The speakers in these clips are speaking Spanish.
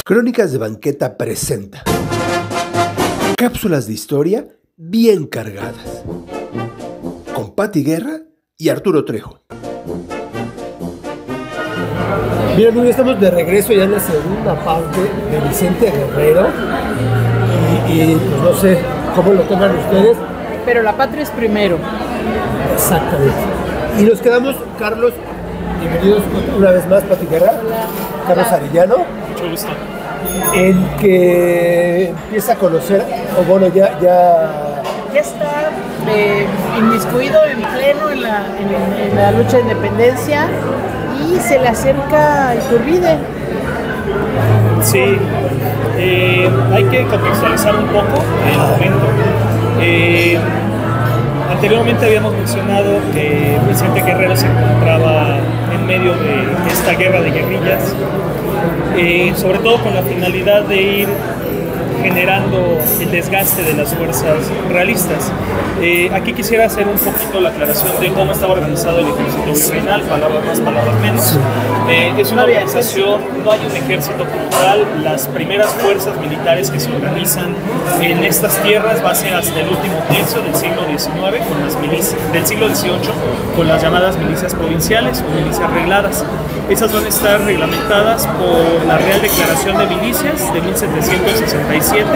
Crónicas de Banqueta presenta cápsulas de historia bien cargadas con Pati Guerra y Arturo Trejo. Bien, hoy estamos de regreso ya en la segunda parte de Vicente Guerrero y pues no sé cómo lo toman ustedes. Pero la patria es primero. Exactamente. Y nos quedamos, Carlos, bienvenidos una vez más, Pati Guerra. Hola. Carlos Arellano. Mucho gusto. En que empieza a conocer, o bueno, ya está inmiscuido en pleno en la lucha de independencia y se le acerca Iturbide. Sí, hay que contextualizar un poco el momento. Anteriormente habíamos mencionado que Vicente Guerrero se encontraba en medio de esta guerra de guerrillas, sobre todo con la finalidad de ir generando el desgaste de las fuerzas realistas. Aquí quisiera hacer un poquito la aclaración de cómo estaba organizado el ejército virreinal, palabras más, palabras menos. Es una organización, no hay un ejército como tal. Las primeras fuerzas militares que se organizan en estas tierras va a ser hasta el último tercio del siglo XIX, con las milicias, del siglo XVIII, con las llamadas milicias provinciales o milicias regladas. Esas van a estar reglamentadas por la Real Declaración de Milicias de 1767,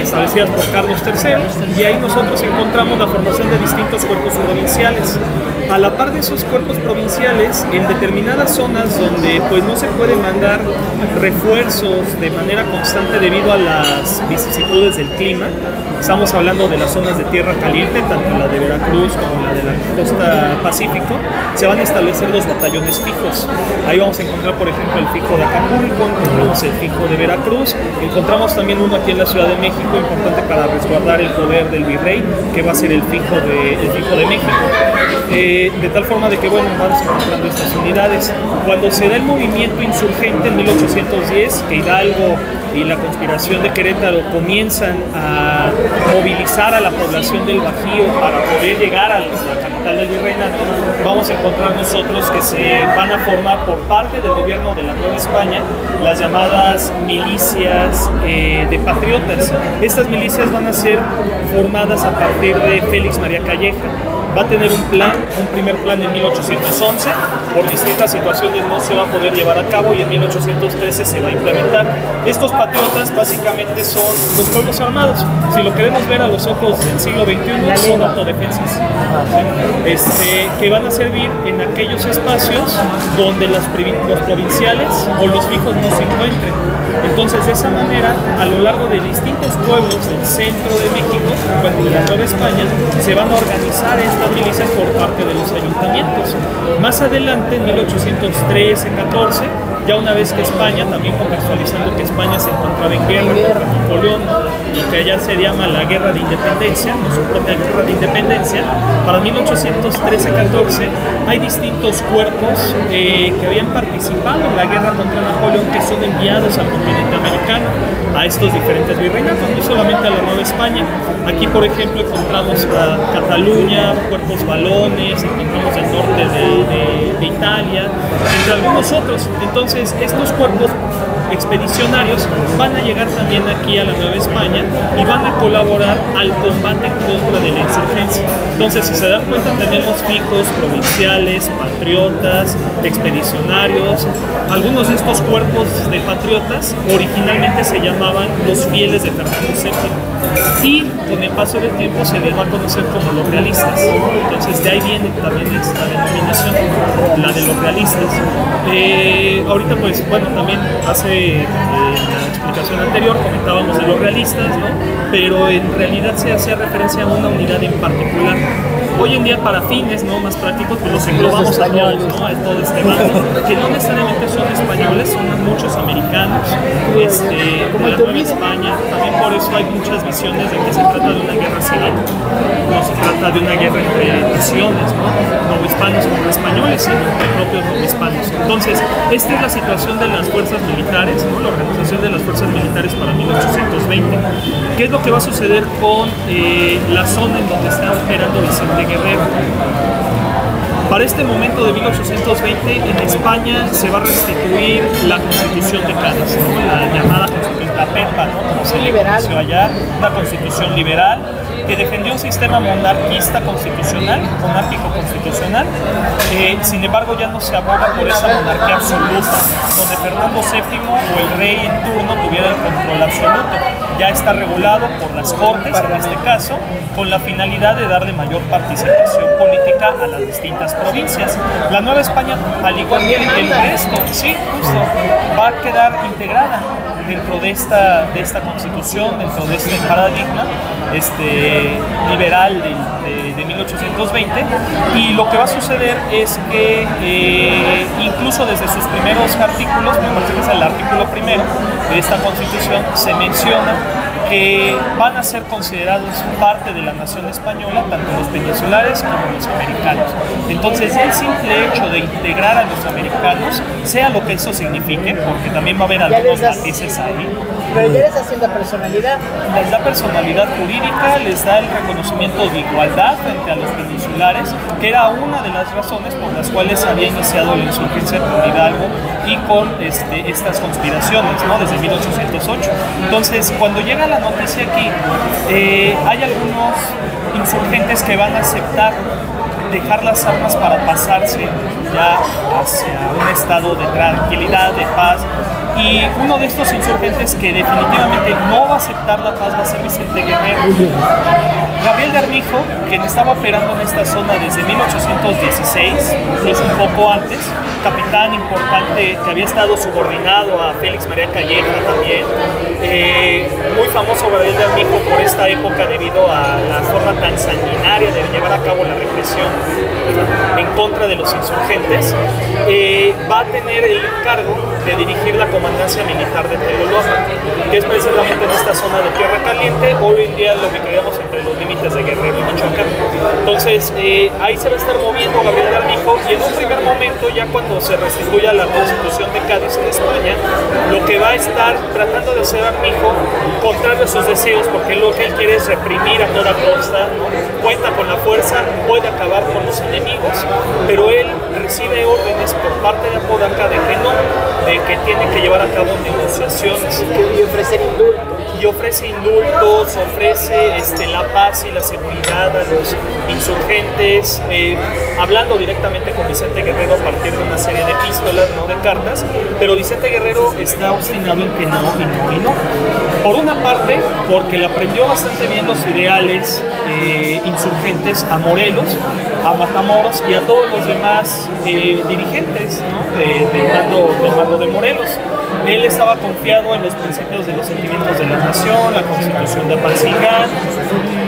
establecidas por Carlos III, y ahí nosotros encontramos la formación de distintos cuerpos provinciales. A la par de esos cuerpos provinciales, en determinadas zonas donde pues no se puede mandar refuerzos de manera constante debido a las vicisitudes del clima, estamos hablando de las zonas de tierra caliente, tanto la de Veracruz como la de la costa Pacífico, se van a establecer los batallones fijos. Ahí vamos a encontrar, por ejemplo, el fijo de Acapulco, encontramos el fijo de Veracruz, encontramos también uno aquí en la Ciudad de México, importante para resguardar el poder del virrey, que va a ser el fijo de México. De tal forma de que, bueno, vamos encontrando estas unidades. Cuando se da el movimiento insurgente en 1810, que Hidalgo y la conspiración de Querétaro comienzan a movilizar a la población del Bajío para poder llegar a la capital del virreinato, vamos a encontrar nosotros que se van a formar por parte del gobierno de la Nueva España las llamadas milicias de patriotas. Estas milicias van a ser formadas a partir de Félix María Calleja. Va a tener un primer plan en 1811, por distintas situaciones no se va a poder llevar a cabo y en 1813 se va a implementar. Estos patriotas básicamente son los pueblos armados. Si lo queremos ver a los ojos del siglo XXI, son autodefensas, que van a servir en aquellos espacios donde los provinciales o los fijos no se encuentren. Entonces, de esa manera, a lo largo de distintos pueblos del centro de México, de la Nueva España, se van a organizar estas milicias por parte de los ayuntamientos. Más adelante, en 1813-14, ya una vez que España, también contextualizando que España se encontraba en guerra contra Napoleón, y que allá se llama la Guerra de Independencia, no su propia Guerra de Independencia, para 1813-14 hay distintos cuerpos que habían participado en la guerra contra Napoleón, que son enviados al continente americano, a estos diferentes virreinatos, no solamente a la Nueva España. Aquí, por ejemplo, encontramos a Cataluña, cuerpos valones, encontramos el norte de Italia, entre algunos otros. Entonces, estos cuerpos expedicionarios van a llegar también aquí a la Nueva España y van a colaborar al combate en contra de la insurgencia. Entonces, si se dan cuenta, tenemos fijos, provinciales, patriotas, expedicionarios. Algunos de estos cuerpos de patriotas originalmente se llamaban los fieles de Fernando VII y con el paso del tiempo se les va a conocer como los realistas. Entonces, de ahí viene también esta denominación, la de los realistas. Ahorita, pues, bueno, también hace la explicación anterior comentábamos de los realistas, ¿no? Pero en realidad se hace referencia a una unidad en particular. Hoy en día, para fines no más prácticos, pues los englobamos a todos, ¿no? A todo este bando, que no necesariamente son españoles, son muchos americanos, como de la Nueva España. También por eso hay muchas visiones de que se trata de una guerra civil, no se trata de una guerra entre naciones, ¿no? Novohispanos contra españoles, sino entre propios novohispanos. Entonces, esta es la situación de las fuerzas militares, ¿no? La organización de las fuerzas militares para 1820. ¿Qué es lo que va a suceder con la zona en donde está operando Vicente Guerrero? Para este momento de 1820 en España se va a restituir la Constitución de Cádiz, ¿no? La llamada Constitución, la PEPA, ¿no? Como se le conoció allá, una constitución liberal que defendió un sistema monárquico constitucional, sin embargo ya no se aboga por esa monarquía absoluta, donde Fernando VII o el rey en turno tuviera el control absoluto. Ya está regulado por las Cortes, en este caso, con la finalidad de darle mayor participación política a las distintas provincias. La Nueva España, al igual que el resto, sí, justo, va a quedar integrada dentro de esta constitución, dentro de este paradigma liberal de 1820, y lo que va a suceder es que incluso desde sus primeros artículos, me parece que es el artículo primero de esta constitución, se menciona que van a ser considerados parte de la nación española, tanto los peninsulares como los americanos. Entonces, el simple hecho de integrar a los americanos, sea lo que eso signifique, porque también va a haber algunos matices ahí. Pero ya les haciendo personalidad. Les da personalidad jurídica, les da el reconocimiento de igualdad frente a los peninsulares, que era una de las razones por las cuales había iniciado la insurgencia con Hidalgo y con estas conspiraciones, ¿no? Desde 1808. Entonces, cuando llega la noticia aquí, hay algunos insurgentes que van a aceptar dejar las armas para pasarse ya hacia un estado de tranquilidad, de paz. Y uno de estos insurgentes que definitivamente no va a aceptar la paz va a ser Vicente Guerrero. Gabriel de Armijo, quien estaba operando en esta zona desde 1816, incluso un poco antes, capitán importante que había estado subordinado a Félix María Calleja también, muy famoso Gabriel de Armijo por esta época debido a la forma tan sanguinaria de llevar a cabo la represión en contra de los insurgentes, va a tener el encargo de dirigir la comandancia militar de Teloloa, que es precisamente en esta zona de Tierra Caliente, hoy en día lo que creamos entre los límites de Guerrero y Michoacán. Entonces, ahí se va a estar moviendo Gabriel de Armijo, y en un primer momento, ya cuando se restituya la Constitución de Cádiz en España, lo que va a estar tratando de hacer Armijo, contrario a sus deseos, porque lo que él quiere es reprimir a toda costa, ¿no? Cuenta con la fuerza, puede acabar con los enemigos, pero él recibe órdenes por parte de Apodaca de que no, de que tiene que llevar a cabo negociaciones Y ofrecer indultos. y ofrece indultos, ofrece la paz y la seguridad a los insurgentes, hablando directamente con Vicente Guerrero a partir de una serie de epístolas, no de cartas, pero Vicente Guerrero está obstinado en que no, y no. Por una parte, porque le aprendió bastante bien los ideales insurgentes a Morelos, a Matamoros y a todos los demás dirigentes, ¿no? del mando de Morelos. Él estaba confiado en los principios de los sentimientos de la nación, la Constitución de Apatzingán,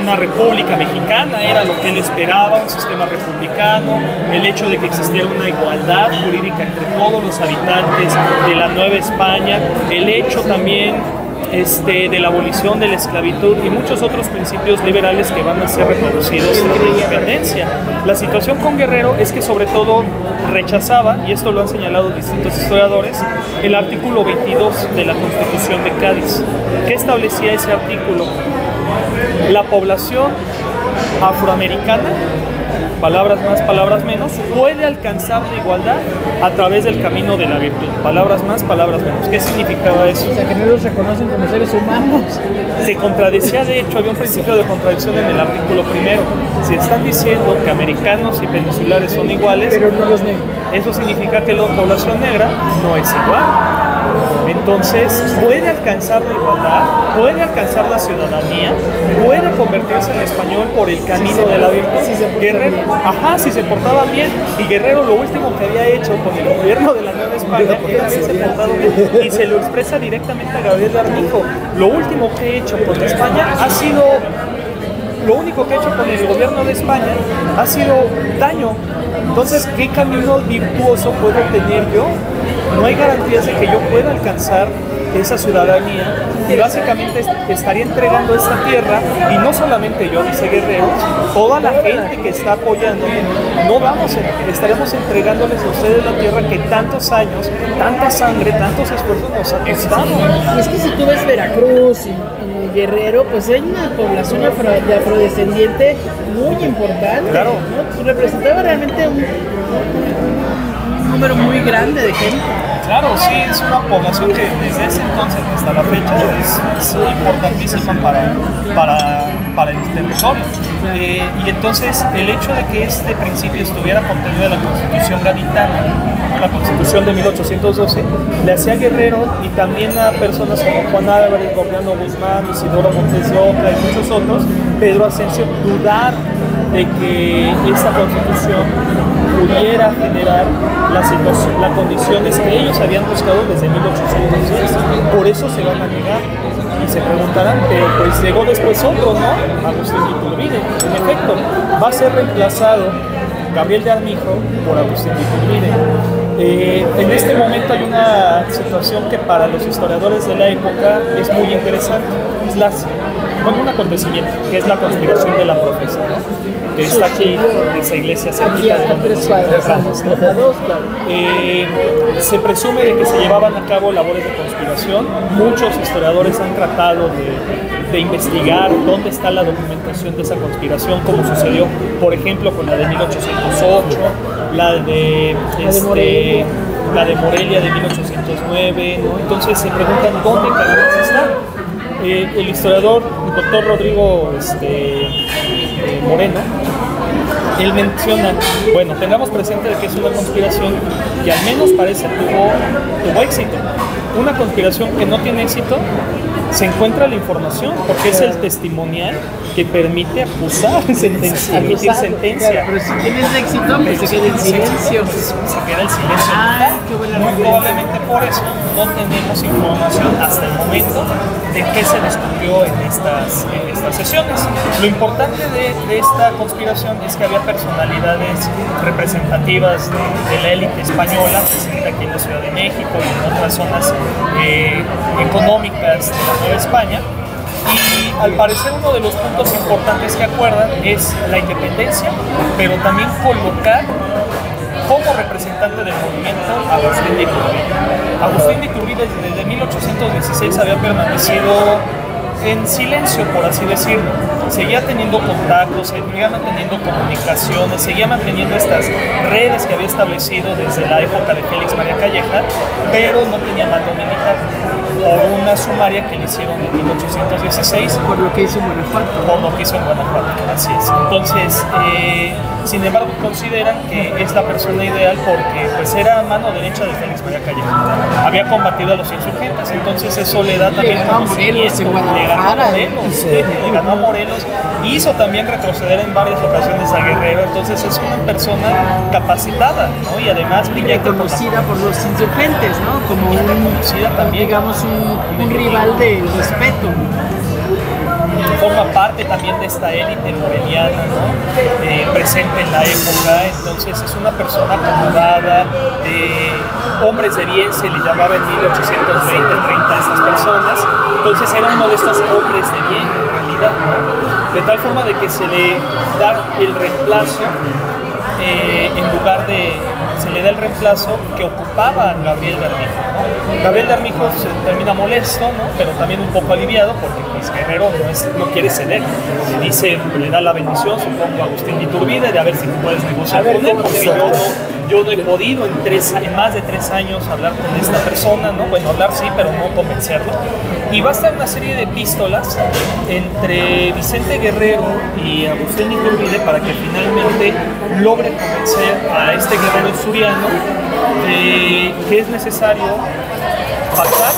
una república mexicana era lo que él esperaba, un sistema republicano, el hecho de que existiera una igualdad jurídica entre todos los habitantes de la Nueva España, el hecho también de la abolición de la esclavitud y muchos otros principios liberales que van a ser reconocidos en la independencia. La situación con Guerrero es que sobre todo rechazaba, y esto lo han señalado distintos historiadores, el artículo 22 de la Constitución de Cádiz. ¿Qué establecía ese artículo? La población afroamericana, palabras más, palabras menos, puede alcanzar la igualdad a través del camino de la virtud. Palabras más, palabras menos. ¿Qué significaba eso? O sea, que no los reconocen como seres humanos. Se contradecía, de hecho, había un principio de contradicción en el artículo primero. Si están diciendo que americanos y peninsulares son iguales, Pero no los negros. eso significa que la población negra no es igual. Entonces, puede alcanzar la igualdad, puede alcanzar la ciudadanía, puede convertirse en español por el camino de la virtud. Guerrero, si se portaba bien. Y Guerrero lo último que había hecho con el gobierno de la Nueva España era haberse portado bien. Y se lo expresa directamente a Gabriel de Armijo. Lo último que he hecho con España ha sido... Lo único que he hecho con el gobierno de España ha sido daño. Entonces, ¿qué camino virtuoso puedo tener yo no hay garantías de que yo pueda alcanzar esa ciudadanía, y básicamente estaría entregando esta tierra, y no solamente yo, dice Guerrero, toda la gente que está apoyándome, estaremos entregándoles a ustedes la tierra que tantos años, tanta sangre, tantos esfuerzos nos ha costado. Y es que si tú ves Veracruz y Guerrero, pues hay una población de afrodescendiente muy importante, claro, ¿no? Pues representaba realmente un número muy grande de gente. Claro, sí, es una población que desde ese entonces hasta la fecha es importantísima para el territorio. Y entonces el hecho de que este principio estuviera contenido en la Constitución gaditana, la Constitución de 1812, le hacía a Guerrero y también a personas como Juan Álvarez, Gordiano Guzmán, Isidoro Montes de Oca y muchos otros, Pedro Ascencio, dudar de que esta Constitución pudiera generar las condiciones que ellos habían buscado desde 1810. Por eso se van a negar y se preguntarán, pero pues llegó después otro, ¿no? Agustín de Iturbide. En efecto, va a ser reemplazado Gabriel de Armijo por Agustín de Iturbide. En este momento hay una situación que para los historiadores de la época es muy interesante. Es un acontecimiento, que es la conspiración de la profesa, ¿no? Que está aquí en esa iglesia cerquita de donde nos encontramos, ¿no? Se presume de que se llevaban a cabo labores de conspiración. Muchos historiadores han tratado de investigar dónde está la documentación de esa conspiración, como sucedió, por ejemplo, con la de 1808, la de Morelia de 1809, ¿no? Entonces se preguntan dónde caramba está. El historiador, el doctor Rodrigo Moreno, él menciona, bueno, tengamos presente de que es una conspiración que al menos parece tuvo éxito. Una conspiración que no tiene éxito, se encuentra la información, porque es el testimonial que permite acusar, emitir sentencia. Claro, pero si tienes éxito, pues se queda en silencio. Se queda el silencio. Muy probablemente por eso no tenemos información hasta el momento de qué se descubrió en estas sesiones. Lo importante de esta conspiración es que había personalidades representativas de la élite española, presente aquí en la Ciudad de México y en otras zonas económicas de la Nueva España. Y al parecer uno de los puntos importantes que acuerdan es la independencia, pero también colocar como representante del movimiento a Agustín de Iturbide. Agustín de Iturbide desde 1816 había permanecido en silencio, por así decirlo. Seguía teniendo contactos, seguía manteniendo comunicaciones, seguía manteniendo estas redes que había establecido desde la época de Félix María Calleja, pero no tenía mando militar por una sumaria que le hicieron en 1816. Por lo que hizo en Guanajuato. Por lo que hizo en Guanajuato, así es. Entonces, sin embargo, consideran que es la persona ideal porque pues, era mano derecha de Félix María Calleja. Había combatido a los insurgentes, entonces eso le da también conocimiento. Le ganó a Morelos, hizo también retroceder en varias ocasiones a Guerrero, entonces es una persona capacitada, ¿no? Y además reconocida por los insurgentes, ¿no? Como digamos un rival de respeto. Forma parte también de esta élite moreliana, ¿no? Presente en la época, entonces es una persona acomodada, hombres de bien se le llamaba en 1820-30 a estas personas, entonces era uno de estos hombres de bien en realidad, ¿no? De tal forma de que se le da el reemplazo, en lugar de, se le da el reemplazo que ocupaba Gabriel de Armijo, ¿no? Gabriel de Armijo se termina molesto, ¿no? Pero también un poco aliviado porque pues, Guerrero no quiere ceder. Le dice, le da la bendición, supongo, a Agustín de Iturbide, de a ver si puedes negociar con él, porque yo no he podido en más de 3 años hablar con esta persona, ¿no? Bueno, hablar sí, pero no convencerlo. Y va a estar una serie de epístolas entre Vicente Guerrero y Agustín de Iturbide para que finalmente logre convencer a este guerrero suriano que es necesario pactar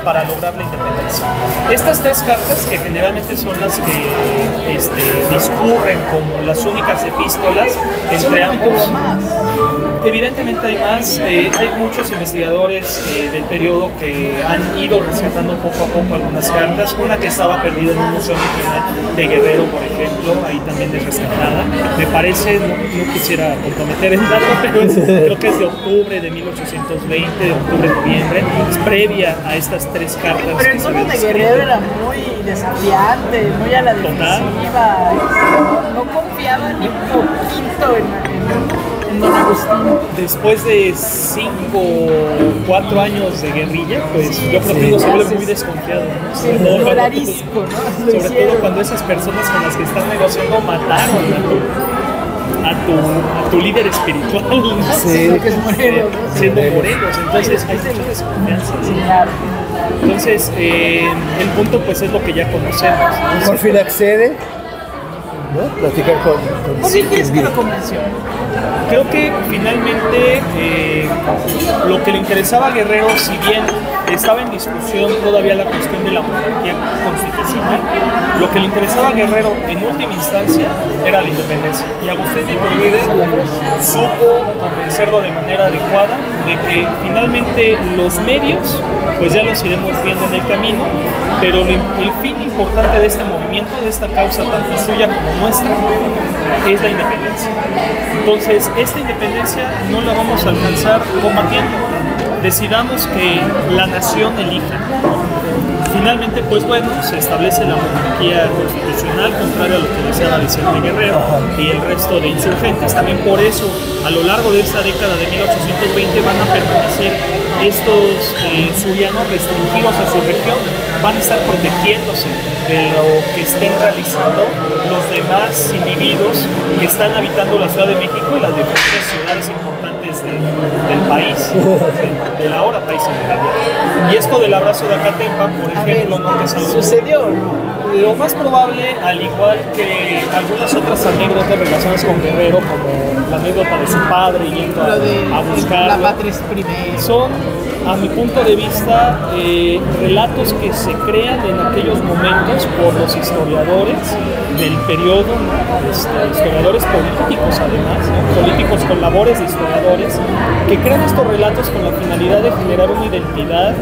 para lograr la independencia. Estas tres cartas, que generalmente son las que discurren como las únicas epístolas entre ambos, evidentemente hay más. Hay muchos investigadores del periodo que han ido rescatando poco a poco algunas cartas. Una que estaba perdida en un museo nacional de Guerrero, por ejemplo, ahí también es rescatada. Me parece, no quisiera comprometer el dato, pero creo que es de octubre de 1820, de octubre-noviembre, es previa a estas tres cartas. Pero el tono de Guerrero era muy desafiante, muy a la defensiva, no confiaba ni un poquito en Don Agustín. Después de 4 años de guerrilla, pues yo creo que uno se vuelve muy desconfiado, ¿no? Sobre todo cuando esas personas con las que estás negociando mataron a tu líder espiritual, ¿no? Que es Morelos, ¿no? Siendo Morelos, entonces hay mucha desconfianza. Sí, claro. Entonces, el punto pues es lo que ya conocemos. Por fin accede, ¿no? Platicar con ¿Por qué crees que lo convenció? Creo que finalmente lo que le interesaba a Guerrero, si bien estaba en discusión todavía la cuestión de la monarquía constitucional, lo que le interesaba a Guerrero en última instancia era la independencia. Y Agustín de Iturbide supo convencerlo de manera adecuada de que finalmente los medios, pues ya los iremos viendo en el camino, pero el fin importante de este movimiento, de esta causa tanto suya como nuestra, es la independencia. Entonces, esta independencia no la vamos a alcanzar combatiendo. Decidamos que la nación elija. Finalmente, pues bueno, se establece la monarquía constitucional, contrario a lo que deseaba Vicente Guerrero y el resto de insurgentes. También por eso, a lo largo de esta década de 1820 van a permanecer estos surianos restringidos a su región, van a estar protegiéndose de lo que estén realizando los demás individuos que están habitando la Ciudad de México y las diferentes ciudades importantes del país, del ahora país en. Y esto del abrazo de Acatempa, por ejemplo, no es algo sucedió. Lo más probable, al igual que algunas otras anécdotas relacionadas con Guerrero, como la anécdota de su padre yendo a buscar, la patria es primero, son, a mi punto de vista, relatos que se crean en aquellos momentos por los historiadores del periodo, ¿no? Historiadores políticos además, ¿no? Políticos con labores de historiadores, que crean estos relatos con la finalidad de generar una identidad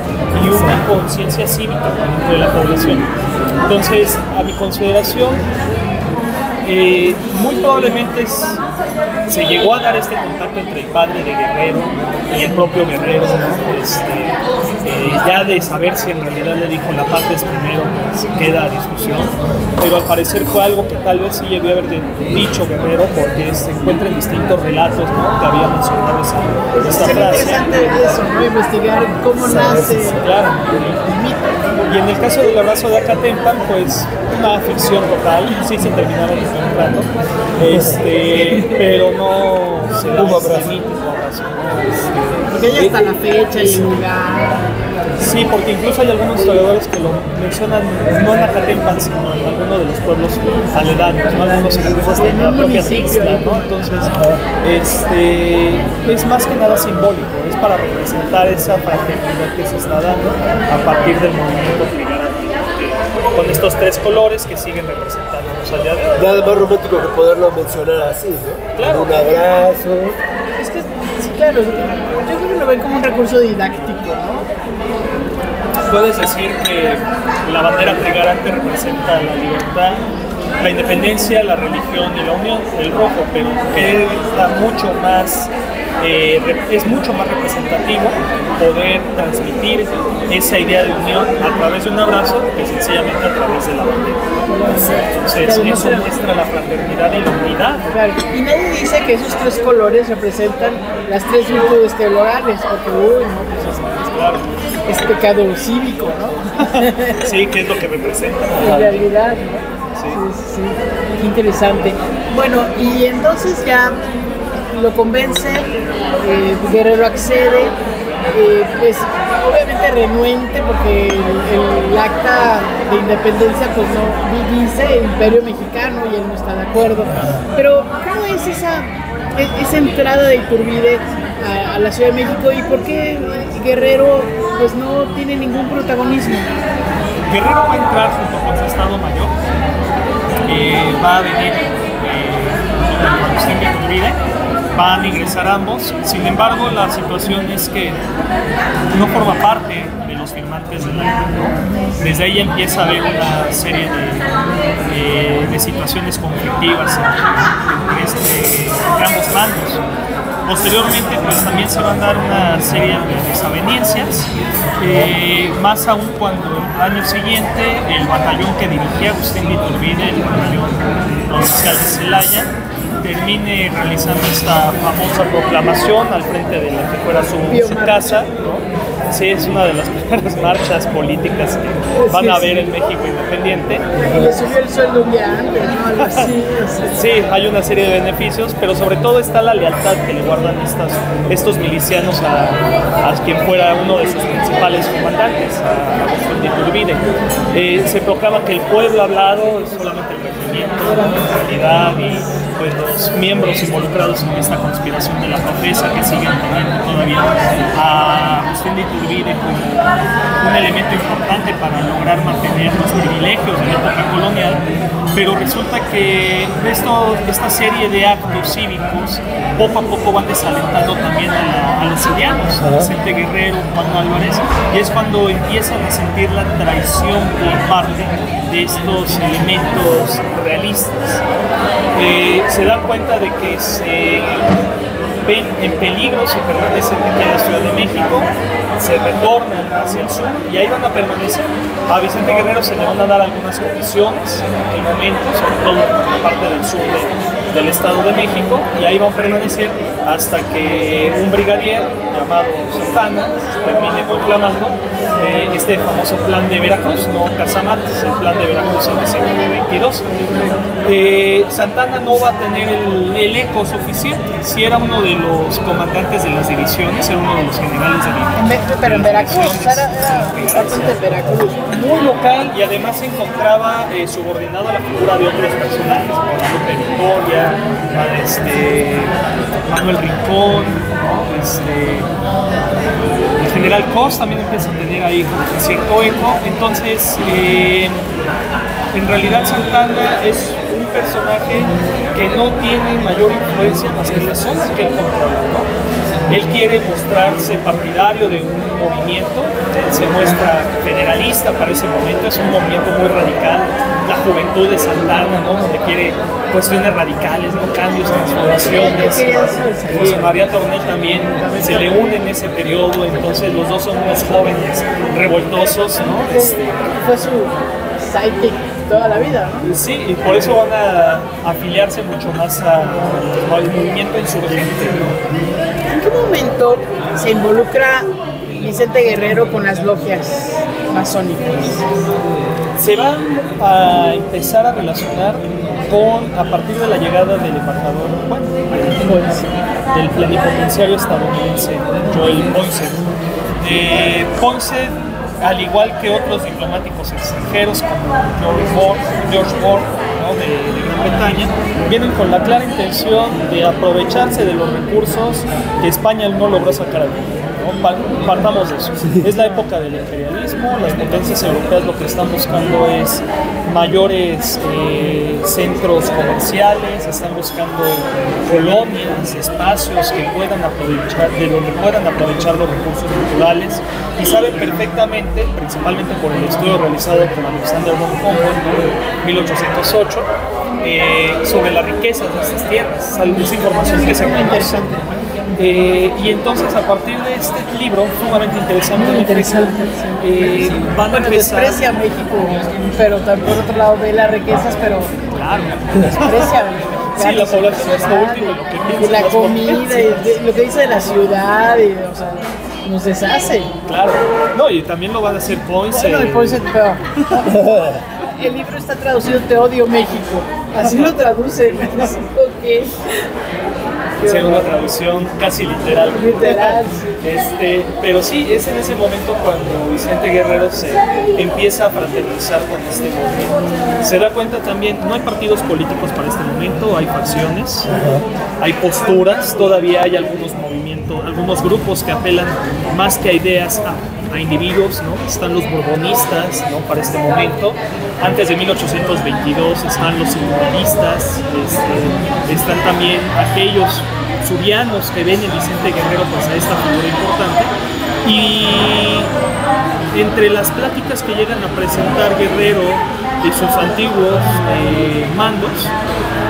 y una conciencia cívica entre la población. Entonces, a mi consideración, muy probablemente se llegó a dar este contacto entre el padre de Guerrero y el propio Guerrero, ¿no? Ya de saber si en realidad le dijo la patria es primero, pues, queda a discusión, pero al parecer fue algo que tal vez sí llegó a haber dicho Guerrero, porque se encuentra en distintos relatos, ¿no? Que había mencionado esta frase. Es interesante eso, ¿no? Investigar cómo nace claro. el mito. Y en el caso del abrazo de Acatempan, pues una ficción total, sí se terminaron encontrando, pero no se da este abrazo. Porque hay hasta la fecha y el lugar. Sí, porque incluso hay algunos historiadores que lo mencionan no en Acatempan, sino en alguno de los pueblos aledaños, ¿no? Algunos hasta en la propia Tixla, ¿no? Entonces, es más que nada simbólico, es para representar esa fraternidad que se está dando a partir del movimiento trigarante, con estos tres colores que siguen representándonos al día de hoy. Nada más romántico que poderlo mencionar así, ¿no? Claro. Un abrazo. Es que, sí, claro, yo creo que lo ven como un recurso didáctico, ¿no? Puedes decir que la bandera trigarante representa la libertad, la independencia, la religión y la unión, el rojo, pero que está mucho más, es mucho más representativo poder transmitir esa idea de unión a través de un abrazo que sencillamente a través de la bandera. Entonces, eso muestra la fraternidad y la unidad. Claro. Y nadie dice que esos tres colores representan las tres virtudes teologales, porque, uy, no, pues Claro. es pecado cívico, ¿no? Sí, que es lo que representa. En realidad, ¿no? Sí. Qué interesante. Bueno, y entonces ya lo convence, Guerrero accede, pues obviamente renuente porque el acta de independencia pues no dice Imperio Mexicano y él no está de acuerdo. Pero ¿cómo es esa entrada de Iturbide a la Ciudad de México y por qué Guerrero pues no tiene ningún protagonismo. Guerrero va a entrar junto con su Estado Mayor, va a venir Agustín de Iturbide, van a ingresar ambos. Sin embargo, la situación es que no forma parte de los firmantes de la ley, ¿no? Desde ahí empieza a haber una serie de situaciones conflictivas entre ambos bandos. Posteriormente, pues también se van a dar una serie de desavenencias, más aún cuando el año siguiente el batallón que dirigía Agustín de Iturbide, el batallón provincial de Celaya, termine realizando esta famosa proclamación al frente de la que fuera su casa, ¿no? Sí, es una de las primeras marchas políticas que van a haber en México independiente. Y le subió el sueldo un día antes, ¿no? Algo así. Sí, hay una serie de beneficios, pero sobre todo está la lealtad que le guardan estos milicianos a quien fuera uno de sus principales comandantes, a Agustín de Iturbide. Se proclama que el pueblo ha hablado, solamente el regimiento, la realidad y pues los miembros involucrados en esta conspiración de la pobreza que siguen teniendo todavía a Agustín de Iturbide como un elemento importante para lograr mantener los privilegios de la época colonial, pero resulta que esta serie de actos cívicos poco a poco van desalentando también a los ciudadanos, a Vicente Guerrero, Juan Álvarez, y es cuando empiezan a sentir la traición por parte de estos elementos realistas. Se dan cuenta de que se ven en peligro si permanecen aquí en la Ciudad de México, se retornan hacia el sur y ahí van a permanecer. A Vicente Guerrero se le van a dar algunas condiciones en el momento, sobre todo en la parte del sur del Estado de México, y ahí van a permanecer hasta que un brigadier llamado Santana termine proclamando este famoso plan de Veracruz, no Casamates, el plan de Veracruz en diciembre de 22. Santana no va a tener el eco suficiente. Si era uno de los comandantes de las divisiones, era uno de los generales pero en Veracruz, era bastante en Veracruz. Muy local, y además se encontraba subordinado a la figura de otros personajes, por ejemplo, Victoria, Manuel Rincón, el general Cos también empieza a tener ahí cierto eco. Entonces, en realidad Santana es un personaje que no tiene mayor influencia más que la zona que él controla, ¿no? Él quiere mostrarse partidario de un movimiento, se muestra federalista para ese momento, es un movimiento muy radical, la juventud de Santana, ¿no? Donde quiere cuestiones radicales, ¿no? Cambios, transformaciones. José María Tornel también se le une en ese periodo, entonces los dos son unos jóvenes revoltosos, ¿no? Fue su sidekick toda la vida, ¿no? Sí, y por eso van a afiliarse mucho más al movimiento insurgente, ¿no? ¿En qué momento se involucra Vicente Guerrero con las logias masónicas? Se van a empezar a relacionar a partir de la llegada del embajador, del plenipotenciario estadounidense, Joel Poinsett. Poinsett, al igual que otros diplomáticos extranjeros como George Borg, ¿no? de Gran Bretaña, vienen con la clara intención de aprovecharse de los recursos que España no logró sacar aquí, ¿no? Partamos de eso. Es la época del imperialismo, las potencias europeas lo que están buscando es mayores centros comerciales, están buscando colonias, espacios que puedan aprovechar, de donde puedan aprovechar los recursos naturales, y saben perfectamente, principalmente por el estudio realizado por Alexander von Humboldt en 1808, sobre las riquezas de estas tierras. Esa información que se conoce. Y entonces, a partir de este libro sumamente interesante, van a empezar. Desprecia a México, pero también por otro lado ve las riquezas, pero claro, desprecia a México. Sí, la población es lo último, lo que piensa, y la comida, y lo que dice de la ciudad, y, o sea, nos deshace. Claro, no, y también lo van a hacer Poinsett. Bueno, Poinsett, pero el libro está traducido Te odio México, así lo traduce. Okay. Hacer una traducción casi literal. Pero sí, es en ese momento cuando Vicente Guerrero se empieza a fraternizar con este movimiento. Se da cuenta también, no hay partidos políticos para este momento, hay facciones, hay posturas, todavía hay algunos movimientos algunos grupos que apelan más que a ideas a individuos, ¿no? Están los borbonistas, ¿no? Para este momento. Antes de 1822 están los inmovilistas, están también aquellos surianos que ven en Vicente Guerrero pues a esta figura importante. Y entre las pláticas que llegan a presentar Guerrero y sus antiguos mandos,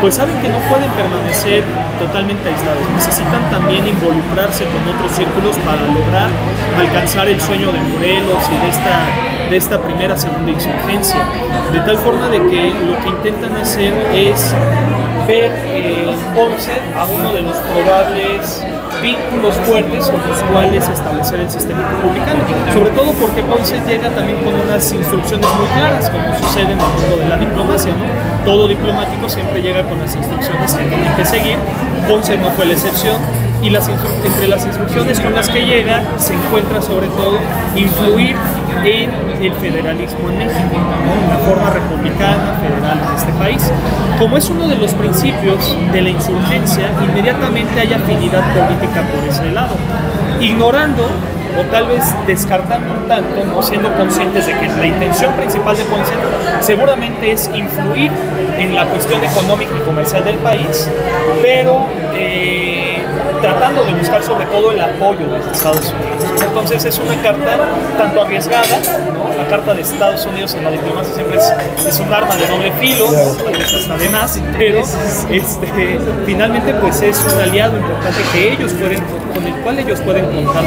pues saben que no pueden permanecer totalmente aislados, necesitan también involucrarse con otros círculos para lograr alcanzar el sueño de Morelos y de esta primera, segunda insurgencia, de tal forma de que lo que intentan hacer es ver en Ponce a uno de los probables vínculos fuertes con los cuales establecer el sistema republicano, sobre todo porque Ponce llega también con unas instrucciones muy claras, como sucede en el mundo de la diplomacia, ¿no? Todo diplomático siempre llega con las instrucciones que tiene que seguir. Ponce no fue la excepción, y entre las instrucciones con las que llega se encuentra sobre todo influir en el federalismo en México, ¿no? Una forma republicana, federal en este país. Como es uno de los principios de la insurgencia, inmediatamente hay afinidad política por ese lado, ignorando o tal vez descartando un tanto, no siendo conscientes de que la intención principal de Ponce seguramente es influir en la cuestión económica y comercial del país, pero tratando de buscar sobre todo el apoyo de los Estados Unidos. Entonces es una carta tanto arriesgada, ¿no? La carta de Estados Unidos en la diplomacia siempre es un arma de doble filo, tal vez hasta de más, pero finalmente pues es un aliado importante que con el cual ellos pueden contar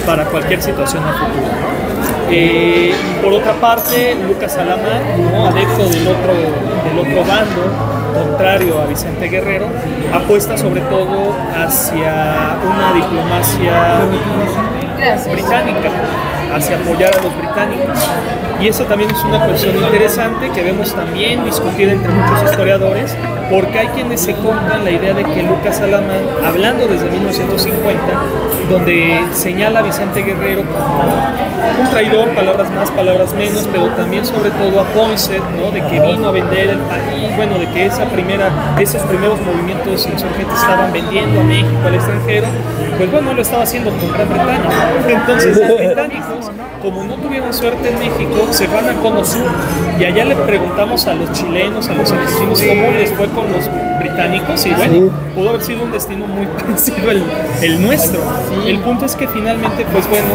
para cualquier situación a futuro, ¿no? Por otra parte, Lucas Alamán, ¿no? Adepto del otro bando, contrario a Vicente Guerrero, apuesta sobre todo hacia una diplomacia británica, hacia apoyar a los británicos. Y eso también es una cuestión interesante que vemos también discutida entre muchos historiadores, porque hay quienes se compran la idea de que Lucas Alamán, hablando desde 1950, donde señala a Vicente Guerrero como un traidor, palabras más, palabras menos, pero también sobre todo a Ponce, ¿no? De que vino a vender el país, bueno, de que esos primeros movimientos insurgentes estaban vendiendo a México, al extranjero, pues bueno, lo estaba haciendo con Gran Bretaña. Entonces los británicos, como no tuvieron suerte en México, se van a Cono Sur, y allá le preguntamos a los chilenos, a los argentinos cómo les fue con los británicos, y bueno, pudo haber sido un destino muy parecido el nuestro. El punto es que finalmente, pues bueno,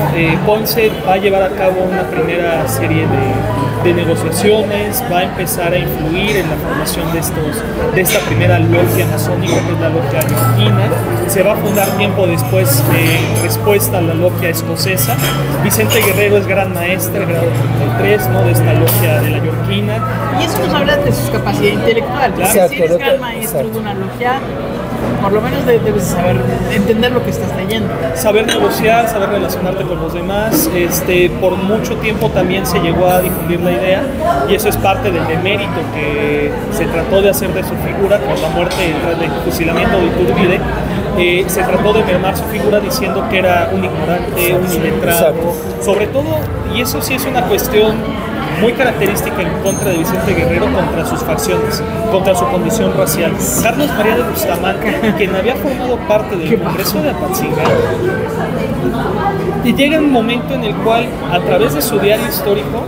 Ponce va a llevar a cabo una primera serie de negociaciones, va a empezar a influir en la formación de esta primera logia masónica, que es la logia yorquina. Se va a fundar tiempo después en respuesta a la logia escocesa. Vicente Guerrero es gran maestre, grado 33, ¿no? De esta logia de la yorquina. Y eso nos habla de su capacidad intelectual. Claro. Si eres gran maestro de una logia, por lo menos debes saber entender lo que estás leyendo. Saber negociar, saber relacionarte con los demás. Por mucho tiempo también se llegó a difundir la idea, y eso es parte del demérito que se trató de hacer de su figura tras la muerte, tras el fusilamiento de Iturbide. Se trató de mermar su figura diciendo que era un ignorante, un iletrado, sobre todo, y eso sí es una cuestión muy característica en contra de Vicente Guerrero, contra sus facciones, contra su condición racial. Carlos María de Bustamante, quien había formado parte del Congreso de Apatzingán, y llega un momento en el cual, a través de su diario histórico,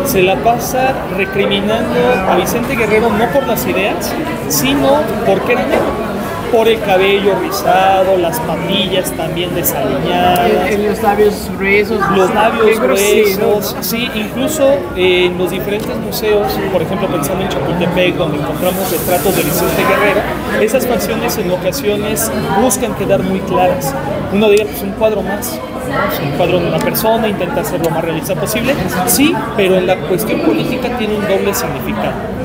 se la pasa recriminando a Vicente Guerrero no por las ideas, sino porque era negro. Por el cabello rizado, las patillas también desaliñadas, Los labios gruesos. los labios gruesos, sí, incluso en los diferentes museos, por ejemplo pensando en Chapultepec, donde encontramos retratos de Vicente Guerrero, esas facciones en ocasiones buscan quedar muy claras. Uno de ellas es un cuadro más, ¿no? Es un cuadro de una persona, intenta ser lo más realista posible, sí, pero en la cuestión política tiene un doble significado.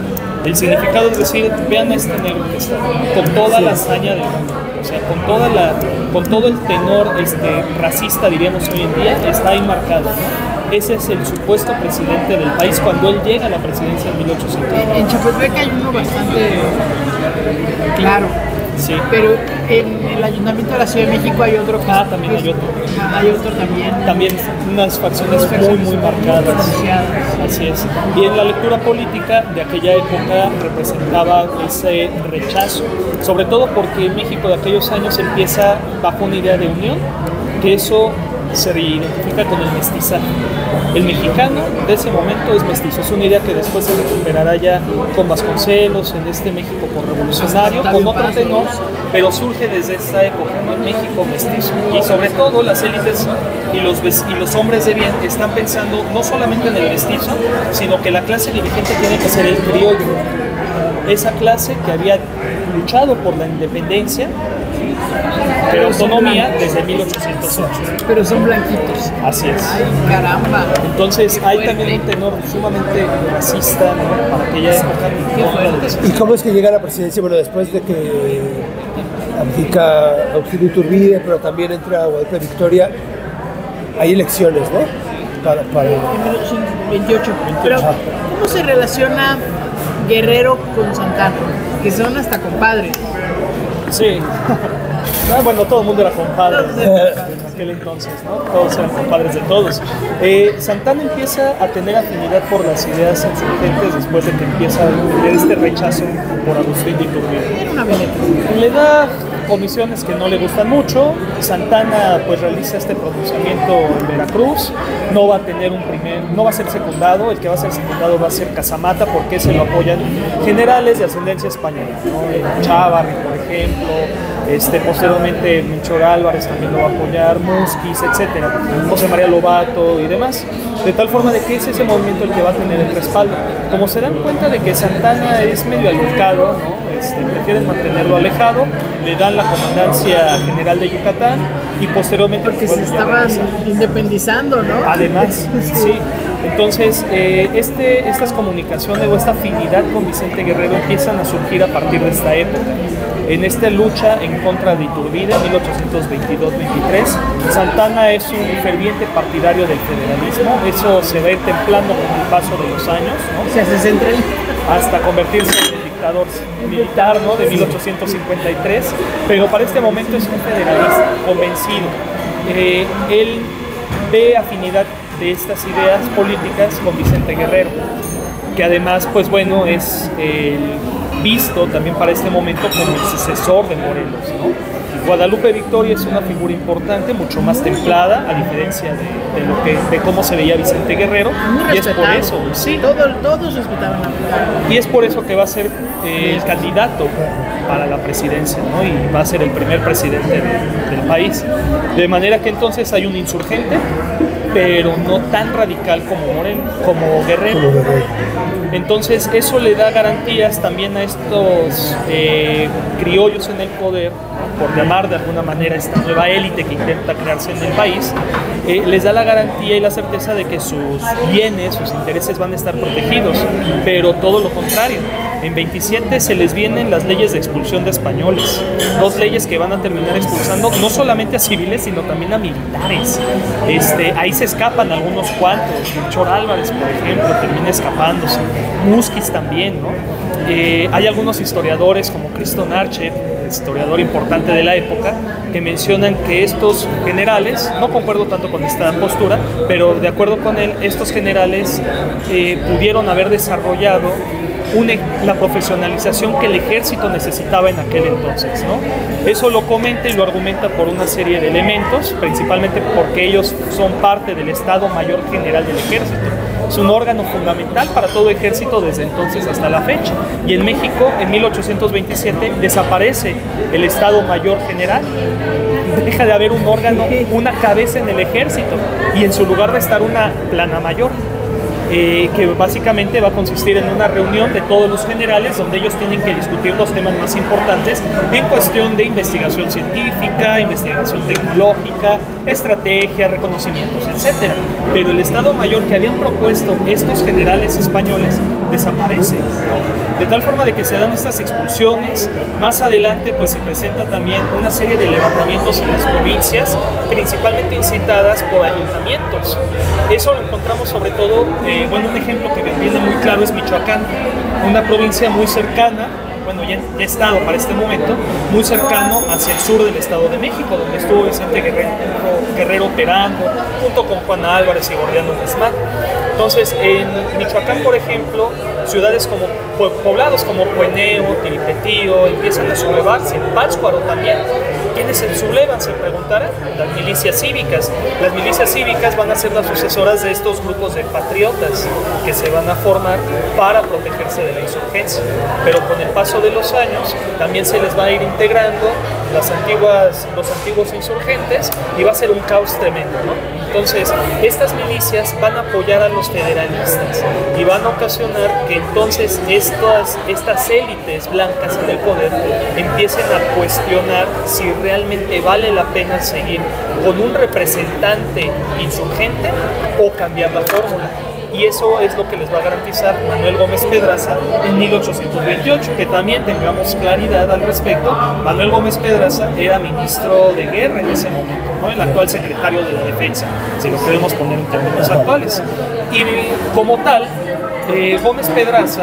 El significado es decir, vean a este negro que está, con toda la hazaña del mundo, o sea, con todo el tenor racista, diríamos hoy en día, está ahí marcado, ¿no? Ese es el supuesto presidente del país cuando él llega a la presidencia en 1800. En Chapultepec hay uno bastante claro. Sí. Pero en el Ayuntamiento de la Ciudad de México hay otro. También hay otro. Hay otro también. También unas facciones muy marcadas. Así es. Y en la lectura política de aquella época representaba ese rechazo, sobre todo porque México de aquellos años empieza bajo una idea de unión, que eso se identifica con el mestizaje. El mexicano de ese momento es mestizo, es una idea que después se recuperará ya con Vasconcelos, en este México revolucionario, con otro tenor, pero surge desde esta época, ¿no? El México mestizo. Y sobre todo las élites y los hombres de bien están pensando no solamente en el mestizo, sino que la clase dirigente tiene que ser el criollo. Esa clase que había luchado por la independencia, pero autonomía desde 1808. Pero son blanquitos. Así es. Ay, caramba. Entonces hay también un tenor sumamente racista, ¿no? Para aquella época. ¿Y cómo es que llega a la presidencia? Bueno, después de que abdica Auxilio Iturbide, pero también entra Guadalupe Victoria, hay elecciones, ¿no? Para... En 1828. Pero, ¿cómo se relaciona Guerrero con Santana? Que son hasta compadres. Sí. Bueno, todo el mundo era compadre en aquel entonces, ¿no? Todos eran compadres de todos. Santana empieza a tener afinidad por las ideas insurgentes después de que empieza a tener este rechazo por Agustín de Iturbide. Era una veleta. Le da comisiones que no le gustan mucho. Santana pues realiza este pronunciamiento en Veracruz. No va a tener no va a ser secundado. El que va a ser secundado va a ser Casamata, porque se lo apoyan generales de ascendencia española, ¿no? Chávarri, por ejemplo. Posteriormente Melchor Álvarez también lo va a apoyar, Musquiz, etcétera, José María Lobato y demás, de tal forma de que es ese movimiento el que va a tener el respaldo. Como se dan cuenta de que Santana es medio alocado, ¿no? Prefieren mantenerlo alejado, le dan la comandancia general de Yucatán y posteriormente porque se estaban independizando, ¿no? Además, sí. Entonces, estas comunicaciones o esta afinidad con Vicente Guerrero empiezan a surgir a partir de esta época. En esta lucha en contra de Iturbide, 1822-23, Santana es un ferviente partidario del federalismo. Eso se va a ir templando con el paso de los años, ¿no? Se hace central hasta convertirse en el dictador militar, ¿no? De 1853, pero para este momento es un federalista convencido. Él ve afinidad de estas ideas políticas con Vicente Guerrero, que además, pues bueno, es visto también para este momento como el sucesor de Morelos, ¿no? Guadalupe Victoria es una figura importante, mucho más templada, a diferencia de cómo se veía Vicente Guerrero. Muy y es por eso, sí. Todos respetaban a Guadalupe. Y es por eso que va a ser el candidato para la presidencia, ¿no? Y va a ser el primer presidente del país. De manera que entonces hay un insurgente, pero no tan radical como Guerrero. Entonces eso le da garantías también a estos criollos en el poder, por llamar de alguna manera a esta nueva élite que intenta crearse en el país, les da la garantía y la certeza de que sus bienes, sus intereses van a estar protegidos, pero todo lo contrario. En 27 se les vienen las leyes de expulsión de españoles, 2 leyes que van a terminar expulsando no solamente a civiles, sino también a militares. Ahí se escapan algunos cuantos. Melchor Álvarez, por ejemplo, termina escapándose. Musquiz también, ¿no? Hay algunos historiadores como Cristo Narche, historiador importante de la época, que mencionan que estos generales, no concuerdo tanto con esta postura, pero de acuerdo con él, estos generales pudieron haber desarrollado la profesionalización que el ejército necesitaba en aquel entonces, ¿no? Eso lo comenta y lo argumenta por una serie de elementos, principalmente porque ellos son parte del Estado Mayor General del Ejército. Es un órgano fundamental para todo ejército desde entonces hasta la fecha. Y en México, en 1827, desaparece el Estado Mayor General. Deja de haber un órgano, una cabeza en el ejército, y en su lugar va a estar una plana mayor. Que básicamente va a consistir en una reunión de todos los generales donde ellos tienen que discutir los temas más importantes en cuestión de investigación científica, investigación tecnológica, estrategia, reconocimientos, etc. Pero el Estado Mayor que habían propuesto estos generales españoles desaparece, ¿no? De tal forma de que se dan estas expulsiones. Más adelante pues se presenta también una serie de levantamientos en las provincias, principalmente incitadas por ayuntamientos. Eso lo encontramos sobre todo, un ejemplo que me viene muy claro es Michoacán, una provincia muy cercana, ya estado para este momento, muy cercano hacia el sur del Estado de México, donde estuvo Vicente Guerrero operando, junto con Juan Álvarez y Gordiano Guzmán. Entonces, en Michoacán, por ejemplo, ciudades como poblados como Cueneo, Tilipetío empiezan a sublevarse, en Pátzcuaro también. ¿Quiénes se sublevan? Se preguntarán. Las milicias cívicas. Las milicias cívicas van a ser las sucesoras de estos grupos de patriotas que se van a formar para protegerse de la insurgencia. Pero con el paso de los años también se les va a ir integrando los antiguos insurgentes y va a ser un caos tremendo, ¿no? Entonces, estas milicias van a apoyar a los federalistas y van a ocasionar que entonces estas élites blancas en el poder empiecen a cuestionar si realmente vale la pena seguir con un representante insurgente o cambiar la fórmula. Y eso es lo que les va a garantizar Manuel Gómez Pedraza en 1828, que también tengamos claridad al respecto. Manuel Gómez Pedraza era ministro de guerra en ese momento, ¿no? El actual secretario de la defensa, si lo queremos poner en términos actuales. Y como tal, Gómez Pedraza,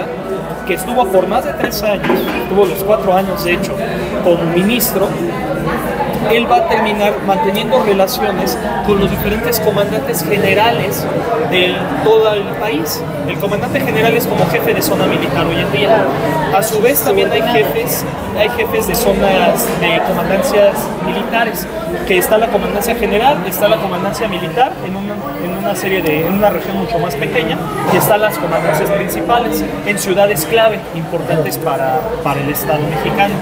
que estuvo por más de 3 años, tuvo los 4 años de hecho, como ministro, él va a terminar manteniendo relaciones con los diferentes comandantes generales de todo el país. El comandante general es como jefe de zona militar hoy en día. A su vez también hay jefes de zonas de comandancias militares, que está la comandancia general, está la comandancia militar en una región mucho más pequeña, y están las comandancias principales en ciudades clave importantes para el Estado mexicano.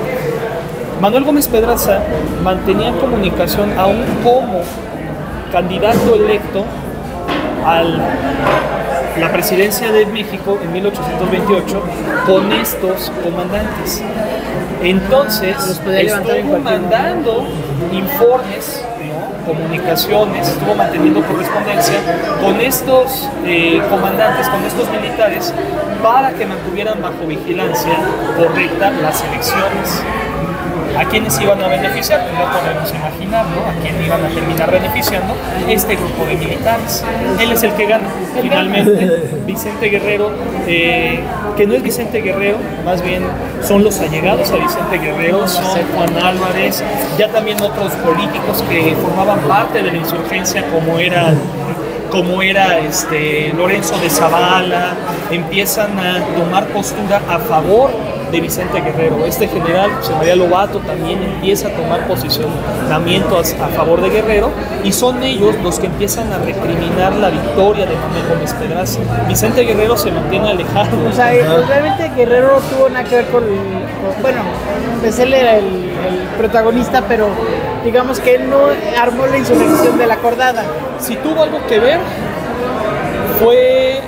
Manuel Gómez Pedraza mantenía comunicación aún como candidato electo a la presidencia de México en 1828 con estos comandantes. Entonces estuvo mandando informes, ¿no? Comunicaciones, estuvo manteniendo correspondencia con estos comandantes, con estos militares, para que mantuvieran bajo vigilancia correcta las elecciones. ¿A quiénes iban a beneficiar? No podemos imaginar, ¿no? A quién iban a terminar beneficiando este grupo de militares. Él es el que gana. Finalmente, Vicente Guerrero, que no es Vicente Guerrero, más bien son los allegados a Vicente Guerrero, son Juan Álvarez, ya también otros políticos que formaban parte de la insurgencia, como era Lorenzo de Zavala, empiezan a tomar postura a favor de Vicente Guerrero. Este general, José María Lobato, también empieza a tomar posicionamientos a favor de Guerrero, y son ellos los que empiezan a recriminar la victoria de Manuel Gómez Pedraza. Vicente Guerrero se mantiene alejado. O sea, realmente Guerrero no tuvo nada que ver bueno, pues él era el protagonista, pero digamos que él no armó la insurrección de la Acordada. Si tuvo algo que ver, fue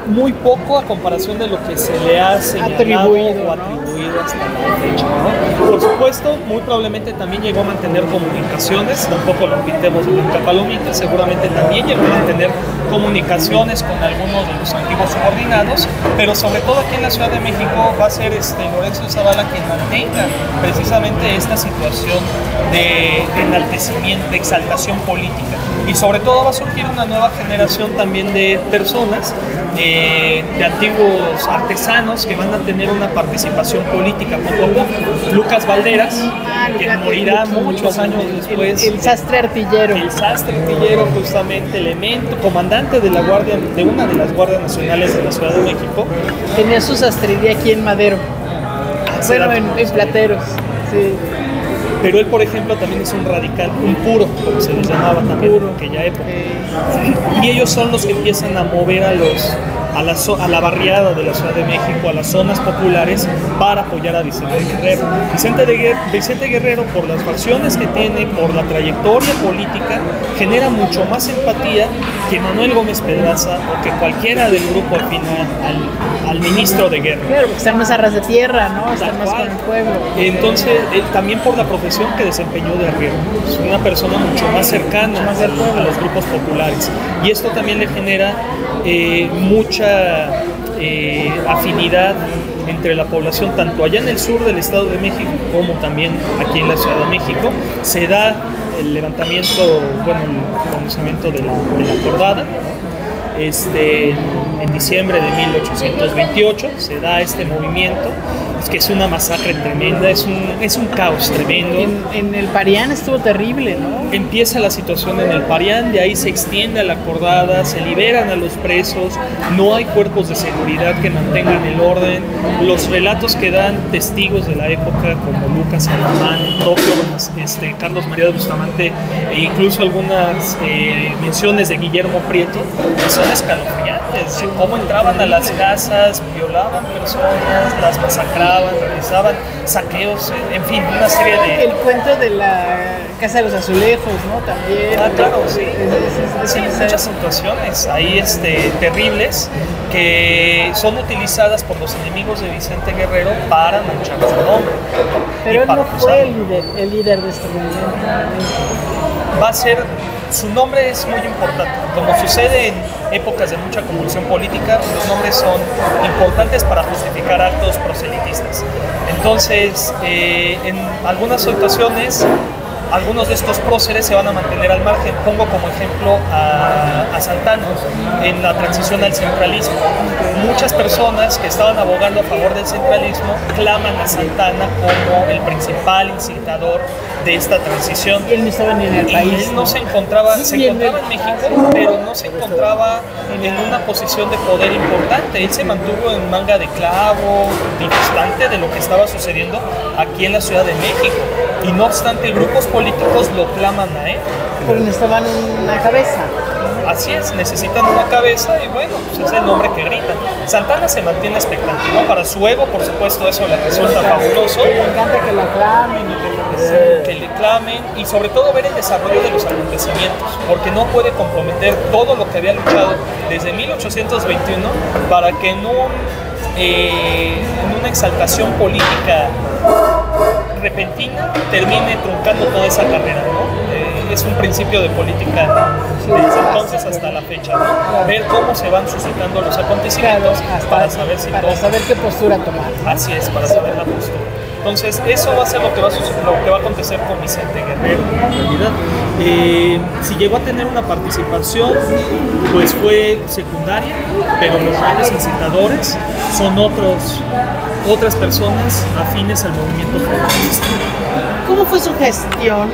muy poco a comparación de lo que se le ha señalado o atribuido hasta la fecha, ¿no? Por supuesto, muy probablemente también llegó a mantener comunicaciones, tampoco lo pintemos en un palomita, seguramente también llegó a mantener comunicaciones con algunos de los antiguos subordinados, pero sobre todo aquí en la Ciudad de México va a ser Lorenzo de Zavala quien mantenga precisamente esta situación de enaltecimiento, de exaltación política. Y sobre todo va a surgir una nueva generación también de personas, de antiguos artesanos, que van a tener una participación política poco a poco. Lucas Valderas, que morirá muchos años después. El sastre artillero. El sastre artillero, justamente, elemento, comandante de una de las guardias nacionales de la Ciudad de México. Tenía su sastrería aquí en Madero. Bueno, en Plateros. Sí. Pero él, por ejemplo, también es un radical, un puro, como se les llamaba también en aquella época. Y ellos son los que empiezan a mover a la barriada de la Ciudad de México, a las zonas populares, para apoyar a Vicente Guerrero. Vicente Guerrero, por las facciones que tiene, por la trayectoria política, genera mucho más empatía que Manuel Gómez Pedraza o que cualquiera del grupo afín al ministro de Guerra. Claro, porque están más a ras de tierra, ¿no? Están más con el pueblo. Entonces, también por la profesión que desempeñó de arriero, es una persona mucho más cercana a los grupos populares, y esto también le genera mucha afinidad entre la población, tanto allá en el sur del Estado de México como también aquí en la Ciudad de México. Se da el levantamiento, el conocimiento de la Acordada, en diciembre de 1828 se da este movimiento. Es que es una masacre tremenda, es un caos tremendo. En el Parián estuvo terrible, ¿no? Empieza la situación en el Parián, de ahí se extiende a la Acordada, se liberan a los presos, no hay cuerpos de seguridad que mantengan el orden. Los relatos que dan testigos de la época, como Lucas Alamán, Carlos María de Bustamante, e incluso algunas menciones de Guillermo Prieto, que son escalofriantes, de cómo entraban a las casas, violaban personas, las masacraban, realizaban saqueos, en fin, una serie de... El cuento de la Casa de los Azulejos, ¿no? También. Ah, claro, sí. Sí, muchas situaciones ahí terribles que son utilizadas por los enemigos de Vicente Guerrero para manchar su nombre. Pero él no fue el líder de este movimiento. Va a ser... Su nombre es muy importante. Como sucede en épocas de mucha convulsión política, los nombres son importantes para justificar actos proselitistas. Entonces, en algunas situaciones, algunos de estos próceres se van a mantener al margen. Pongo como ejemplo a Santana en la transición al centralismo. Muchas personas que estaban abogando a favor del centralismo claman a Santana como el principal incitador de esta transición. Y él no estaba ni en el país. Él no se encontraba, se encontraba en México, pero no se encontraba en una posición de poder importante. Él se mantuvo en manga de clavo, distante de lo que estaba sucediendo aquí en la Ciudad de México. Y no obstante, grupos políticos lo claman a él. Pero necesitaban una cabeza. Así es, necesitan una cabeza y bueno, pues es el nombre que gritan. Santana se mantiene expectante, ¿no? Para su ego, por supuesto, eso le resulta fabuloso. Me encanta que lo clamen y que le clamen y sobre todo ver el desarrollo de los acontecimientos, porque no puede comprometer todo lo que había luchado desde 1821 para que en una exaltación política repentina termine truncando toda esa carrera, ¿no? Es un principio de política desde entonces hasta la fecha, ¿no? Ver cómo se van suscitando los acontecimientos para saber si para saber qué postura tomar, ¿no? Así es, para saber la postura. Entonces, eso va a ser lo que va a acontecer con Vicente Guerrero, en realidad. Si llegó a tener una participación, pues fue secundaria, pero los grandes incitadores son otras personas afines al movimiento feminista. ¿Cómo fue su gestión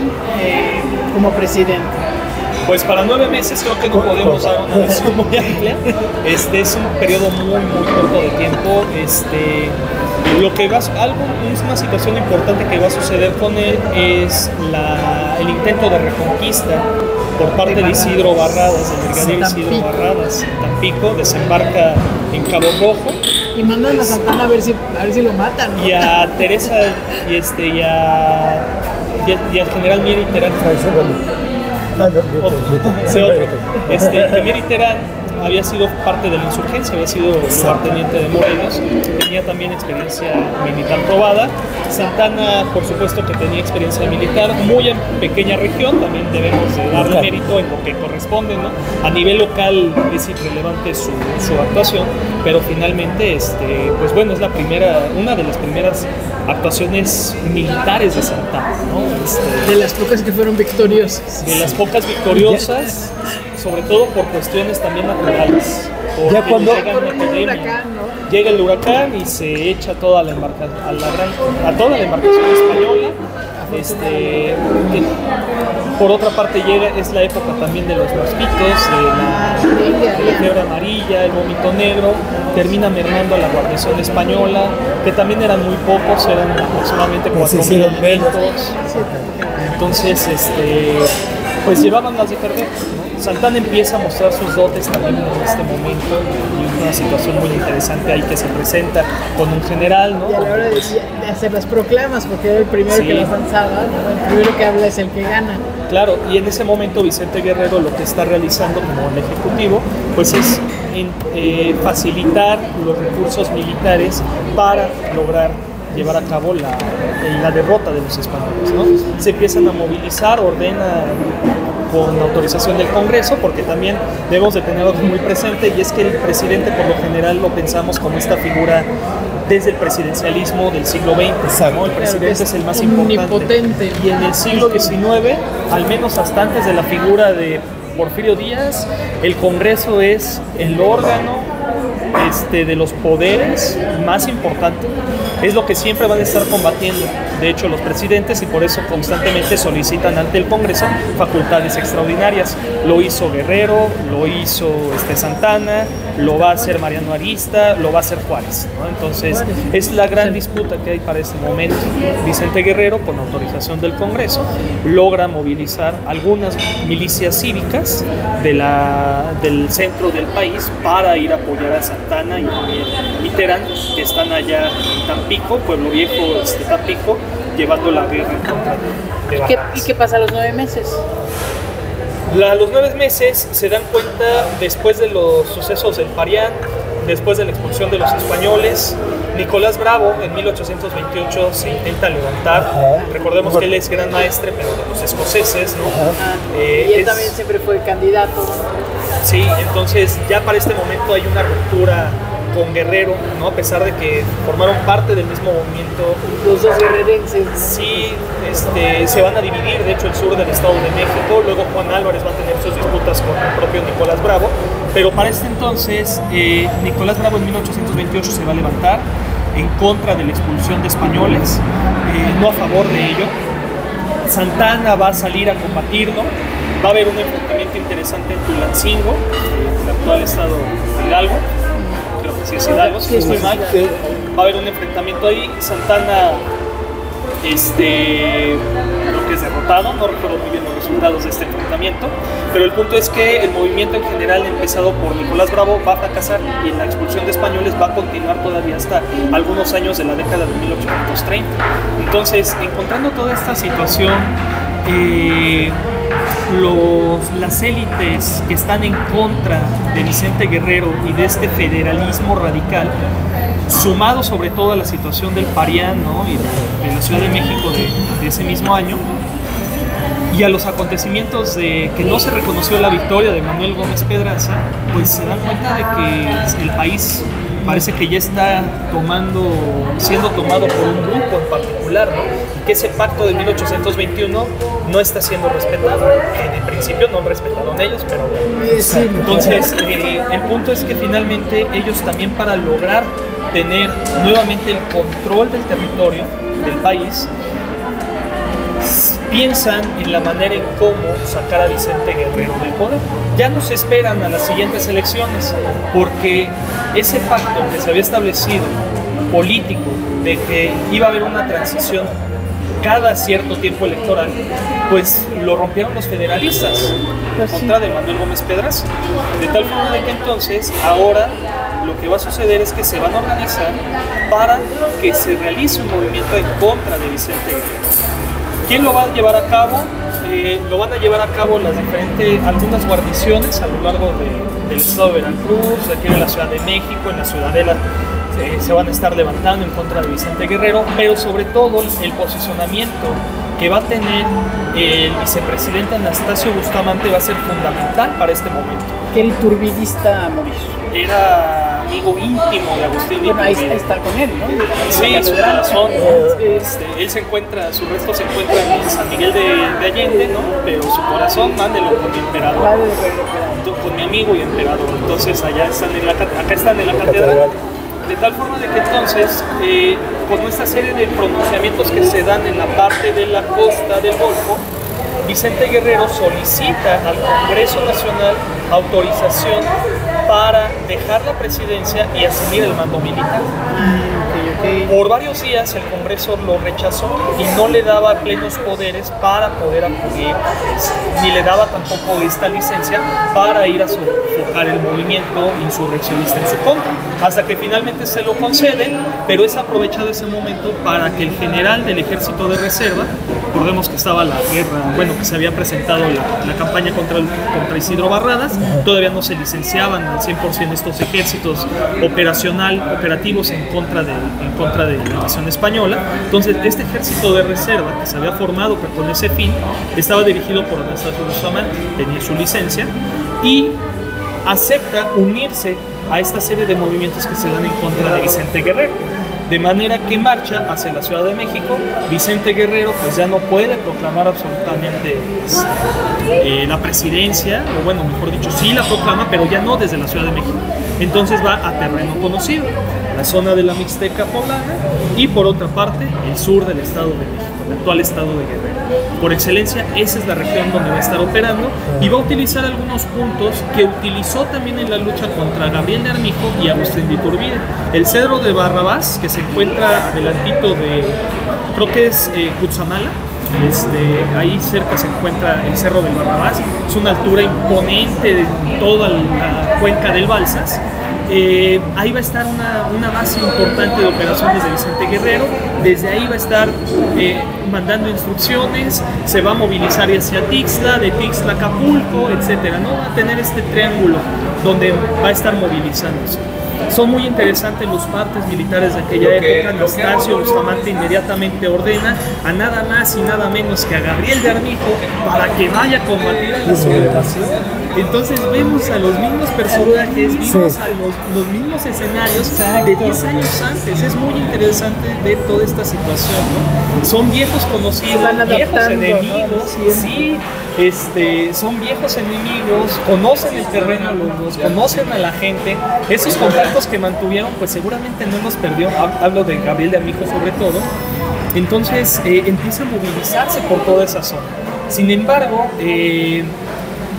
como presidente? Pues para 9 meses creo que no podemos dar una visión muy amplia. Es un periodo muy corto de tiempo. Una situación importante que va a suceder con él es el intento de reconquista por parte de Isidro Barradas, del brigadier Isidro Barradas, en Tampico. Desembarca en Cabo Rojo y mandan a Santana a ver si lo matan, ¿no? Y a Teresa y al general Mier y Terán. Mier y Terán había sido parte de la insurgencia, había sido lugarteniente de Morelos, tenía también experiencia militar probada. Santana, por supuesto que tenía experiencia militar, muy en pequeña región, también debemos de darle mérito en lo que corresponde, ¿no? A nivel local es irrelevante su actuación, pero finalmente, pues bueno, es una de las primeras actuaciones militares de Santana, ¿no? De las pocas que fueron victoriosas. De las pocas victoriosas, sobre todo por cuestiones también naturales. Ya cuando llega el huracán y se echa toda la embarcación, toda la embarcación española. Por otra parte es la época también de los mosquitos, de la fiebre amarilla, el vómito negro, termina mermando a la guarnición española, que también eran muy pocos, eran aproximadamente 4.000 elementos. Entonces, pues llevaban las de perder, ¿no? Santana empieza a mostrar sus dotes también en este momento y una situación muy interesante ahí que se presenta con un general, ¿no? Y a la hora de hacer las proclamas, porque era el primero que las lanzaba, ¿no? El primero que habla es el que gana. Claro, y en ese momento Vicente Guerrero lo que está realizando como el ejecutivo, pues es facilitar los recursos militares para lograr llevar a cabo la derrota de los españoles, ¿no? Se empiezan a movilizar, ordena con autorización del Congreso, porque también debemos de tener algo muy presente, y es que el presidente por lo general lo pensamos como esta figura desde el presidencialismo del siglo XX, ¿no? El presidente es el más importante. Omnipotente. Y en el siglo XIX, al menos hasta antes de la figura de Porfirio Díaz, el Congreso es el órgano de los poderes más importante, es lo que siempre van a estar combatiendo, de hecho, los presidentes, y por eso constantemente solicitan ante el Congreso facultades extraordinarias. Lo hizo Guerrero, lo hizo Santana, lo va a hacer Mariano Arista, lo va a hacer Juárez, ¿no? Entonces es la gran disputa que hay para este momento. Vicente Guerrero, con autorización del Congreso, logra movilizar algunas milicias cívicas del centro del país para ir a apoyar a Santana y Terán, que están allá en Tampico, Pueblo Viejo, Tampico, llevando la guerra en contra de Barrabás. ¿Y qué pasa a los 9 meses? Los 9 meses se dan cuenta después de los sucesos del Parián, después de la expulsión de los españoles. Nicolás Bravo en 1828 se intenta levantar. Recordemos que él es gran maestre, pero de los escoceses, ¿no? Y él también siempre fue candidato. Sí, entonces ya para este momento hay una ruptura con Guerrero, ¿no? A pesar de que formaron parte del mismo movimiento. Los dos guerrerenses. Sí, se van a dividir, de hecho, el sur del Estado de México. Luego Juan Álvarez va a tener sus disputas con el propio Nicolás Bravo. Pero para este entonces, Nicolás Bravo en 1828 se va a levantar en contra de la expulsión de españoles, no a favor de ello. Santana va a salir a combatirlo. Va a haber un enfrentamiento interesante en Tulancingo, el actual estado de Hidalgo. Creo que sí es Hidalgo, si no estoy mal. Va a haber un enfrentamiento ahí. Santana creo que es derrotado, no recuerdo muy bien los resultados de este enfrentamiento, pero el punto es que el movimiento en general empezado por Nicolás Bravo va a fracasar y la expulsión de españoles va a continuar todavía hasta algunos años de la década de 1830. Entonces, encontrando toda esta situación, las élites que están en contra de Vicente Guerrero y de este federalismo radical, sumado sobre todo a la situación del Parián, ¿no? Y de la Ciudad de México de ese mismo año, y a los acontecimientos de que no se reconoció la victoria de Manuel Gómez Pedraza, pues se dan cuenta de que el país parece que ya está siendo tomado por un grupo en particular, ¿no? Y que ese pacto de 1821 no está siendo respetado. En principio no han respetado en ellos, pero sí, entonces el punto es que finalmente ellos también, para lograr tener nuevamente el control del territorio del país, piensan en la manera en cómo sacar a Vicente Guerrero del poder. Ya no se esperan a las siguientes elecciones, porque ese pacto que se había establecido político de que iba a haber una transición cada cierto tiempo electoral, pues lo rompieron los federalistas en contra de Manuel Gómez Pedraza, de tal forma de que entonces ahora lo que va a suceder es que se van a organizar para que se realice un movimiento en contra de Vicente Guerrero. ¿Quién lo va a llevar a cabo? Lo van a llevar a cabo algunas guarniciones a lo largo del estado de Veracruz, aquí en la Ciudad de México, en la Ciudadela. Se van a estar levantando en contra de Vicente Guerrero, pero sobre todo el posicionamiento que va a tener el vicepresidente Anastasio Bustamante va a ser fundamental para este momento. Que el turbidista Mauricio era amigo íntimo de Agustín de Iturbide. Ahí está con él, ¿no? Sí, su corazón. Él sus restos se encuentran en San Miguel de Allende, ¿no? Pero su corazón, mándelo con mi emperador, con mi amigo y emperador. Entonces acá están en la catedral. De tal forma de que entonces, con esta serie de pronunciamientos que se dan en la parte de la costa del Golfo, Vicente Guerrero solicita al Congreso Nacional autorización para dejar la presidencia y asumir el mando militar. Por varios días el Congreso lo rechazó y no le daba plenos poderes para poder acudir, ni le daba tampoco esta licencia para ir a sofocar el movimiento insurreccionista en su contra, hasta que finalmente se lo conceden, pero es aprovechado ese momento para que el general del Ejército de Reserva, recordemos que estaba la guerra, que se había presentado la campaña contra Isidro Barradas, todavía no se licenciaban al 100% estos ejércitos operativos en contra de la invasión española. Entonces este ejército de reserva que se había formado con ese fin estaba dirigido por Anastasio Bustamante, tenía su licencia y acepta unirse a esta serie de movimientos que se dan en contra de Vicente Guerrero. de manera que marcha hacia la Ciudad de México. Vicente Guerrero pues ya no puede proclamar absolutamente la presidencia, o bueno, mejor dicho, sí la proclama, pero ya no desde la Ciudad de México. Entonces va a terreno conocido, la zona de la Mixteca poblana, y por otra parte el sur del Estado de México, el actual Estado de Guerrero. Por excelencia, esa es la región donde va a estar operando, y va a utilizar algunos puntos que utilizó también en la lucha contra Gabriel de Armijo y Agustín de Iturbide. El Cerro de Barrabás, que se encuentra adelantito de, creo que es Cutzamala, ahí cerca se encuentra el Cerro del Barrabás. Es una altura imponente de toda la cuenca del Balsas. Ahí va a estar una base importante de operaciones de Vicente Guerrero. Desde ahí va a estar mandando instrucciones, se va a movilizar hacia Tixla, de Tixla a Acapulco, etcétera, ¿no? Va a tener este triángulo donde va a estar movilizándose. Son muy interesantes los partes militares de aquella época. Anastasio Bustamante inmediatamente ordena a nada más y nada menos que a Gabriel de Armijo para que vaya a combatir a la sublevación. Entonces vemos a los mismos personajes, vimos a los mismos escenarios de 10 años antes. Es muy interesante ver toda esta situación, ¿no? Son viejos conocidos, viejos enemigos, ¿no? Sí, son viejos enemigos, conocen el terreno los dos, conocen a la gente. Esos contactos que mantuvieron, pues seguramente no los perdió. Hablo de Gabriel de Armijo sobre todo. Entonces empieza a movilizarse por toda esa zona. Sin embargo,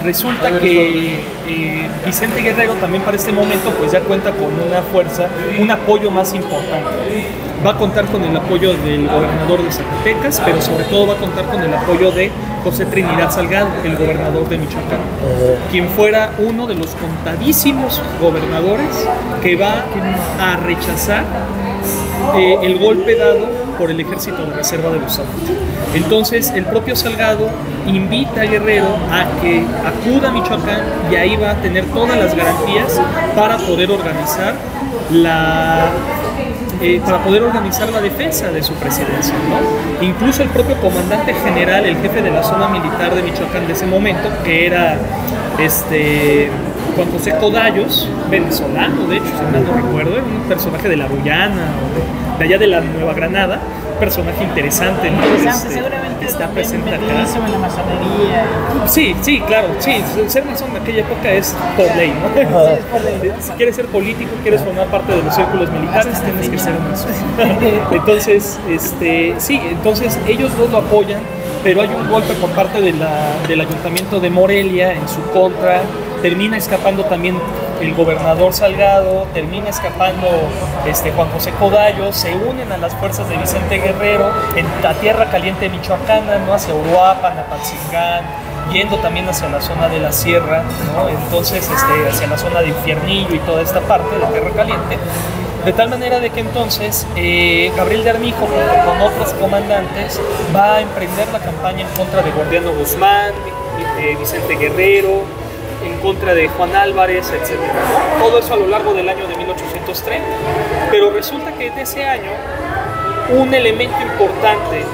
resulta que Vicente Guerrero también para este momento pues ya cuenta con una fuerza, un apoyo más importante. Va a contar con el apoyo del gobernador de Zacatecas, pero sobre todo va a contar con el apoyo de José Trinidad Salgado, el gobernador de Michoacán, quien fuera uno de los contadísimos gobernadores que va a rechazar el golpe dado por el ejército de reserva de Bustamante. Entonces el propio Salgado invita a Guerrero a que acuda a Michoacán, y ahí va a tener todas las garantías para poder organizar la defensa de su presidencia, ¿no? Incluso el propio comandante general, el jefe de la zona militar de Michoacán de ese momento, que era Juan José Codallos, venezolano, de hecho, si mal no recuerdo, era un personaje de la Guyana o de allá de la Nueva Granada, un personaje interesante, ¿no? Seguramente está presente acá. En la masonería. Sí, claro, sí, ser masón de aquella época es por ley, ¿no? Sí, es por ley. Si quieres ser político, quieres formar parte de los círculos militares, tienes que ser masón. Entonces, entonces ellos dos lo apoyan, pero hay un golpe por parte del ayuntamiento de Morelia en su contra. Termina escapando también el gobernador Salgado, termina escapando Juan José Codallos, se unen a las fuerzas de Vicente Guerrero en la tierra caliente michoacana, ¿no? Hacia Uruapan, Apatzingán, yendo también hacia la zona de la sierra, ¿no? Entonces hacia la zona de Infiernillo y toda esta parte de la tierra caliente. De tal manera de que entonces Gabriel de Armijo, junto con otros comandantes, va a emprender la campaña en contra de Gordiano Guzmán, Vicente Guerrero, en contra de Juan Álvarez, etc. Todo eso a lo largo del año de 1830. Pero resulta que en ese año un elemento importante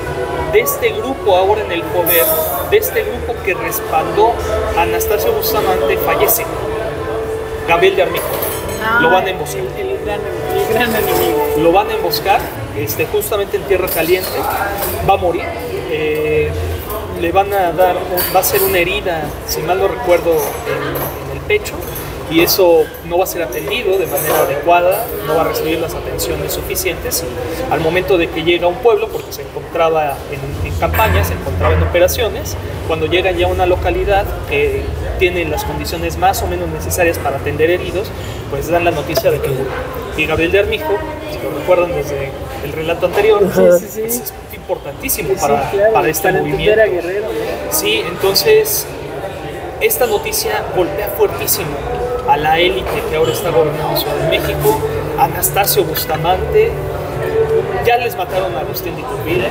de este grupo ahora en el poder, de este grupo que respaldó a Anastasio Bustamante, fallece. Gabriel de Armijo. Lo van a emboscar. El gran enemigo. Lo van a emboscar justamente en tierra caliente. Va a morir. Le van a dar, va a ser una herida, si mal no recuerdo, en el pecho, y eso no va a ser atendido de manera adecuada, no va a recibir las atenciones suficientes. Al momento de que llega a un pueblo, porque se encontraba en campaña, se encontraba en operaciones, cuando llegan ya a una localidad que tiene las condiciones más o menos necesarias para atender heridos, pues dan la noticia de que murió. Y Gabriel de Armijo, si lo recuerdan desde el relato anterior, es importantísimo para este movimiento. Sí, entonces esta noticia golpea fuertísimo a la élite que ahora está gobernando Ciudad de México. Anastasio Bustamante, ya les mataron a Agustín de Iturbide,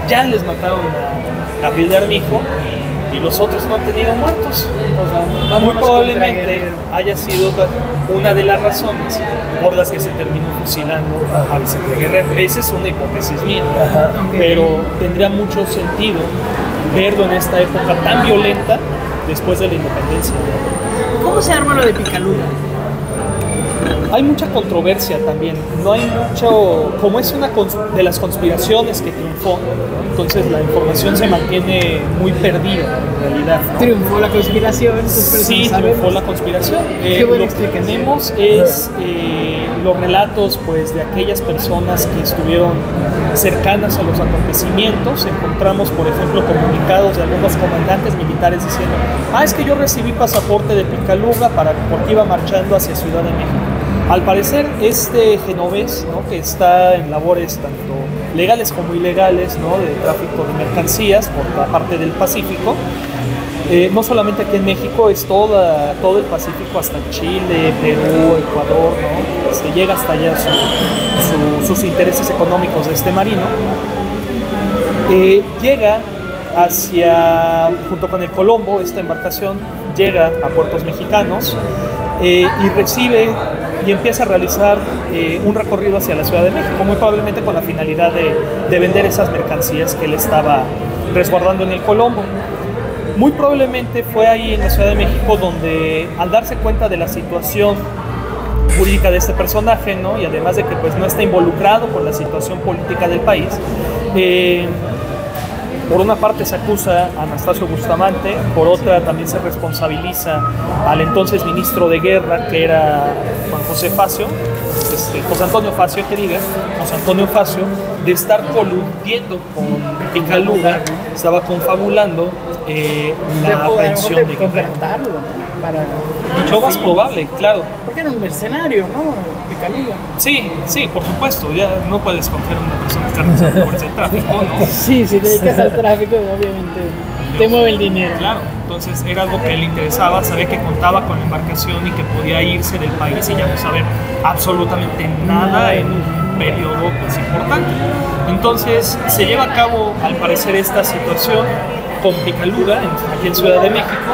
ya les mataron a Gabriel de Armijo, y los otros no han tenido muertos. Muy probablemente haya sido una de las razones por las que se terminó fusilando a Vicente Guerrero. Esa es una hipótesis mía, pero tendría mucho sentido verlo en esta época tan violenta después de la independencia. ¿Cómo se arma lo de Picalula? Hay mucha controversia también, no hay mucho, como es una de las conspiraciones que triunfó, ¿no? Entonces la información se mantiene muy perdida en realidad, ¿no? Triunfó la conspiración, sí, triunfó la conspiración. Lo que tenemos es los relatos pues, de aquellas personas que estuvieron cercanas a los acontecimientos. Encontramos, por ejemplo, comunicados de algunos comandantes militares diciendo: es que yo recibí pasaporte de Picaluga porque iba marchando hacia Ciudad de México. Al parecer, este genovés, ¿no?, que está en labores tanto legales como ilegales, ¿no?, de tráfico de mercancías por la parte del Pacífico, no solamente aquí en México, es todo el Pacífico, hasta Chile, Perú, Ecuador, ¿no? Llega hasta allá sus intereses económicos de este marino. Llega junto con el Colombo, esta embarcación llega a puertos mexicanos y recibe y empieza a realizar un recorrido hacia la Ciudad de México, muy probablemente con la finalidad de vender esas mercancías que él estaba resguardando en el Colombo. Muy probablemente fue ahí en la Ciudad de México donde, al darse cuenta de la situación jurídica de este personaje, ¿no?, y además de que pues, no está involucrado con la situación política del país, por una parte se acusa a Anastasio Bustamante, por otra también se responsabiliza al entonces ministro de Guerra, que era José Antonio Facio, de estar coludiendo con Picaluga, estaba confabulando la aprehensión de Guerra. Mucho más probable, claro. Porque era un mercenario, ¿no? Picaluga. Sí, por supuesto. Ya no puedes confiar en una persona que está por el tráfico, ¿no? Sí, si te dedicas al tráfico, obviamente te mueve el dinero. Claro, entonces era algo que le interesaba, sabía que contaba con la embarcación y que podía irse del país y ya no saber absolutamente nada en un periodo pues, importante. Entonces se lleva a cabo, al parecer, esta situación con Picaluga aquí en Ciudad de México.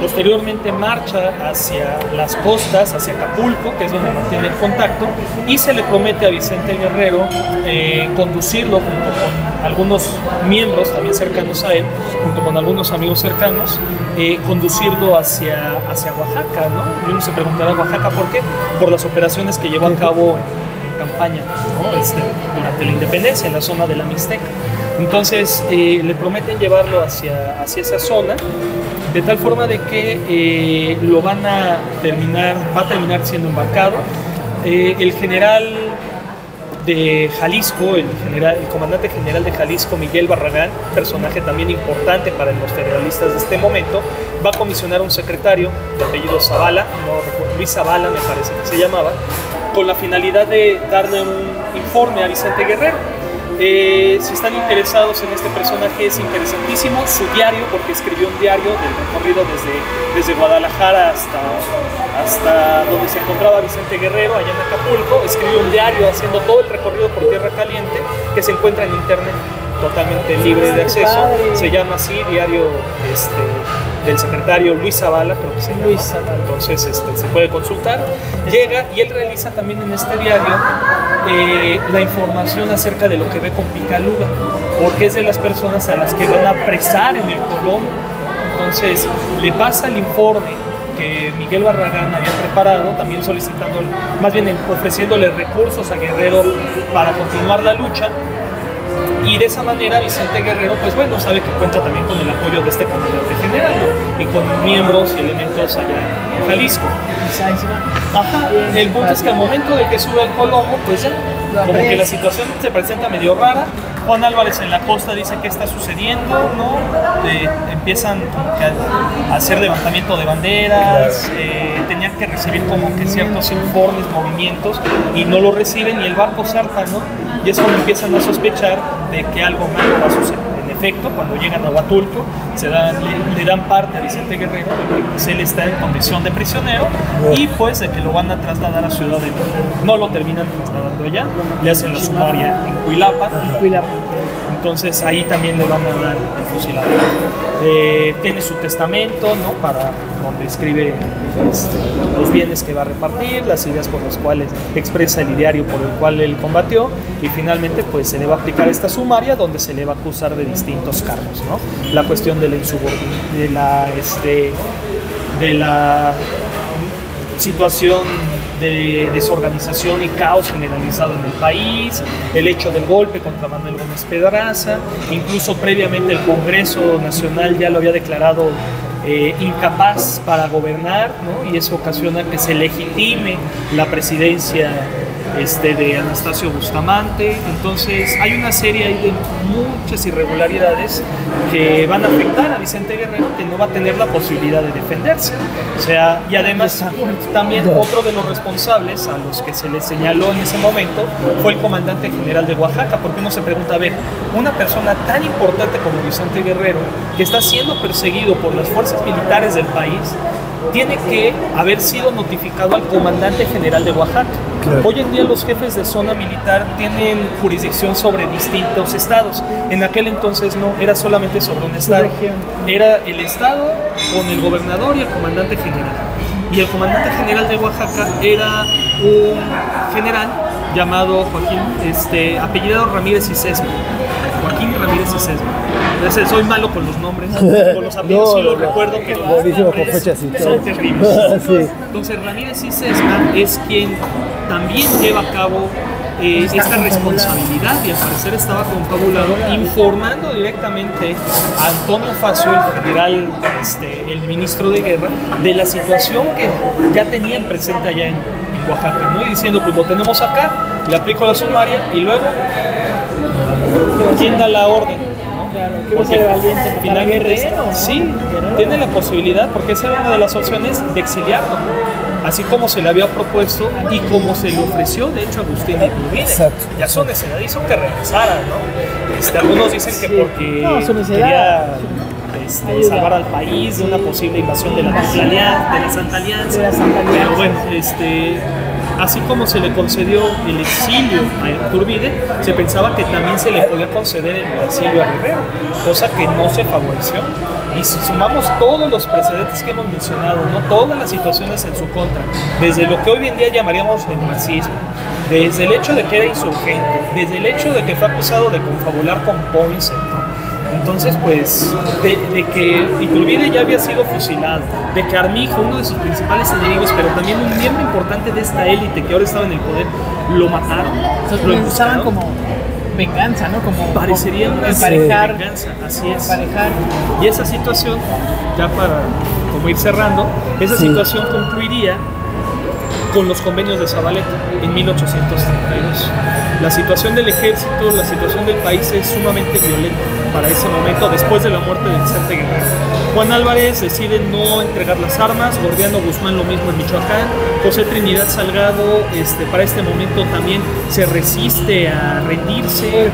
Posteriormente marcha hacia las costas, hacia Acapulco, que es donde mantiene el contacto, y se le promete a Vicente Guerrero conducirlo junto con algunos miembros también cercanos a él, junto con algunos amigos cercanos, conducirlo hacia Oaxaca, ¿no? Y uno se preguntará, ¿Oaxaca por qué? Por las operaciones que llevó a cabo en campaña, ¿no? Durante la independencia, en la zona de la Mixteca. Entonces le prometen llevarlo hacia esa zona, de tal forma de que va a terminar siendo embarcado. El general de Jalisco, el comandante general de Jalisco, Miguel Barragán, personaje también importante para los federalistas de este momento, va a comisionar un secretario de apellido Zavala, Luis Zavala me parece que se llamaba, con la finalidad de darle un informe a Vicente Guerrero. Si están interesados en este personaje, es interesantísimo su diario, porque escribió un diario del recorrido desde Guadalajara hasta donde se encontraba Vicente Guerrero, allá en Acapulco. Escribió un diario haciendo todo el recorrido por tierra caliente, que se encuentra en internet, totalmente libre de acceso. Se llama así, diario del secretario Luis Zavala, creo que se llama. Luis Zavala. Entonces se puede consultar. Llega y él realiza también en este diario la información acerca de lo que ve con Picaluga, porque es de las personas a las que van a apresar en el Colombo. Entonces le pasa el informe que Miguel Barragán había preparado, también ofreciéndole recursos a Guerrero para continuar la lucha. Y de esa manera Vicente Guerrero, pues bueno, sabe que cuenta también con el apoyo de este comandante general, ¿no? Y con miembros y elementos allá en Jalisco. El punto es que al momento de que sube el Colombo, pues ya, como que la situación se presenta medio rara. Juan Álvarez en la costa dice qué está sucediendo, ¿no? Empiezan a hacer levantamiento de banderas, tenían que recibir como que ciertos informes, movimientos, y no lo reciben y el barco zarpa, ¿no? Y es cuando empiezan a sospechar de que algo malo va a suceder. En efecto, cuando llegan a Huatulco, le dan parte a Vicente Guerrero de que pues, él está en condición de prisionero y pues de que lo van a trasladar a Ciudad de México. No lo terminan trasladando allá, le hacen la sumaria en Cuilapa. Entonces ahí también le van a dar el fusilamiento. Tiene su testamento, ¿no? Donde escribe los bienes que va a repartir, las ideas por las cuales expresa el ideario por el cual él combatió, y finalmente pues se le va a aplicar esta sumaria donde se le va a acusar de distintos cargos, ¿no? La cuestión de la de la situación de desorganización y caos generalizado en el país, el hecho del golpe contra Manuel Gómez Pedraza, incluso previamente el Congreso Nacional ya lo había declarado incapaz para gobernar, ¿no? Y eso ocasiona que se legitime la presidencia de Anastasio Bustamante. Entonces hay una serie ahí de muchas irregularidades que van a afectar a Vicente Guerrero, que no va a tener la posibilidad de defenderse. O sea, y además también otro de los responsables a los que se les señaló en ese momento fue el comandante general de Oaxaca, porque uno se pregunta, a ver, una persona tan importante como Vicente Guerrero, que está siendo perseguido por las fuerzas militares del país, tiene que haber sido notificado al comandante general de Oaxaca. Claro. Hoy en día los jefes de zona militar tienen jurisdicción sobre distintos estados. En aquel entonces no, era solamente sobre un estado. Era el estado con el gobernador y el comandante general. Y el comandante general de Oaxaca era un general llamado Joaquín, apellidado Ramírez y Sesma. Joaquín Ramírez y Sesma. Entonces, soy malo con los nombres, con los apellidos sí los recuerdo, pero los nombres son terribles. Sí. Entonces Ramírez y Sesma es quien también lleva a cabo esta responsabilidad, y al parecer estaba confabulado informando directamente a Antonio Facio, el general, el ministro de guerra, de la situación que ya tenían presente allá en Oaxaca, ¿no? Y diciendo, pues lo tenemos acá, le aplico la sumaria y luego ¿quién da la orden? Porque finalmente sí, tiene la posibilidad, porque esa era una de las opciones, de exiliarlo, así como se le había propuesto y como se le ofreció de hecho a Agustín Iturbide. Ya su necesidad hizo que regresara, ¿no? Algunos dicen que porque quería salvar al país de una posible invasión de la Santa Alianza. Pero bueno, así como se le concedió el exilio a Iturbide, se pensaba que también se le podía conceder el exilio a Guerrero, cosa que no se favoreció. Y si sumamos todos los precedentes que hemos mencionado, ¿no? Todas las situaciones en su contra, desde lo que hoy en día llamaríamos el marxismo, desde el hecho de que era insurgente, desde el hecho de que fue acusado de confabular con Poinsett, entonces, pues, de que Iturbide ya había sido fusilado, de que Armijo, uno de sus principales enemigos, pero también un miembro importante de esta élite que ahora estaba en el poder, lo mataron. Lo usaban como venganza, ¿no? Como parecería una emparejar, venganza, así es. Y esa situación, ya para como ir cerrando, esa situación concluiría con los convenios de Zabaleta en 1832. La situación del ejército, la situación del país es sumamente violenta para ese momento, después de la muerte de Vicente Guerrero. Juan Álvarez decide no entregar las armas, Gordiano Guzmán lo mismo en Michoacán, José Trinidad Salgado para este momento también se resiste a rendirse,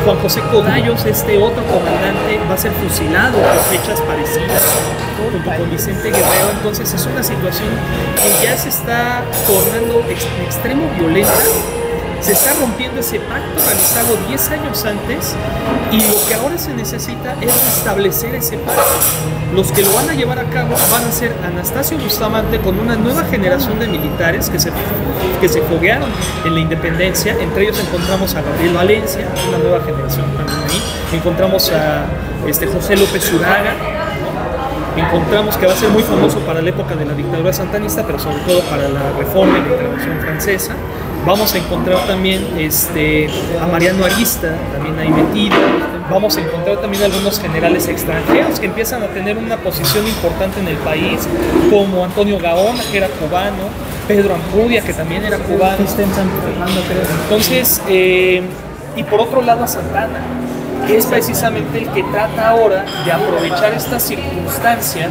Juan José Codallos, otro comandante, va a ser fusilado por fechas parecidas junto con Vicente Guerrero. Entonces es una situación que ya se está tornando en extremo violenta. Se está rompiendo ese pacto realizado 10 años antes, y lo que ahora se necesita es restablecer ese pacto. Los que lo van a llevar a cabo van a ser Anastasio Bustamante con una nueva generación de militares que se foguearon en la independencia. Entre ellos encontramos a Gabriel Valencia, una nueva generación también ahí. Encontramos a José López Uraga. Encontramos que va a ser muy famoso para la época de la dictadura santanista, pero sobre todo para la reforma y la intervención francesa. Vamos a encontrar también a Mariano Arista, también ahí metido. Vamos a encontrar también algunos generales extranjeros que empiezan a tener una posición importante en el país, como Antonio Gaona, que era cubano, Pedro Ampudia, que también era cubano. Entonces, y por otro lado a Santana, que es precisamente el que trata ahora de aprovechar esta circunstancia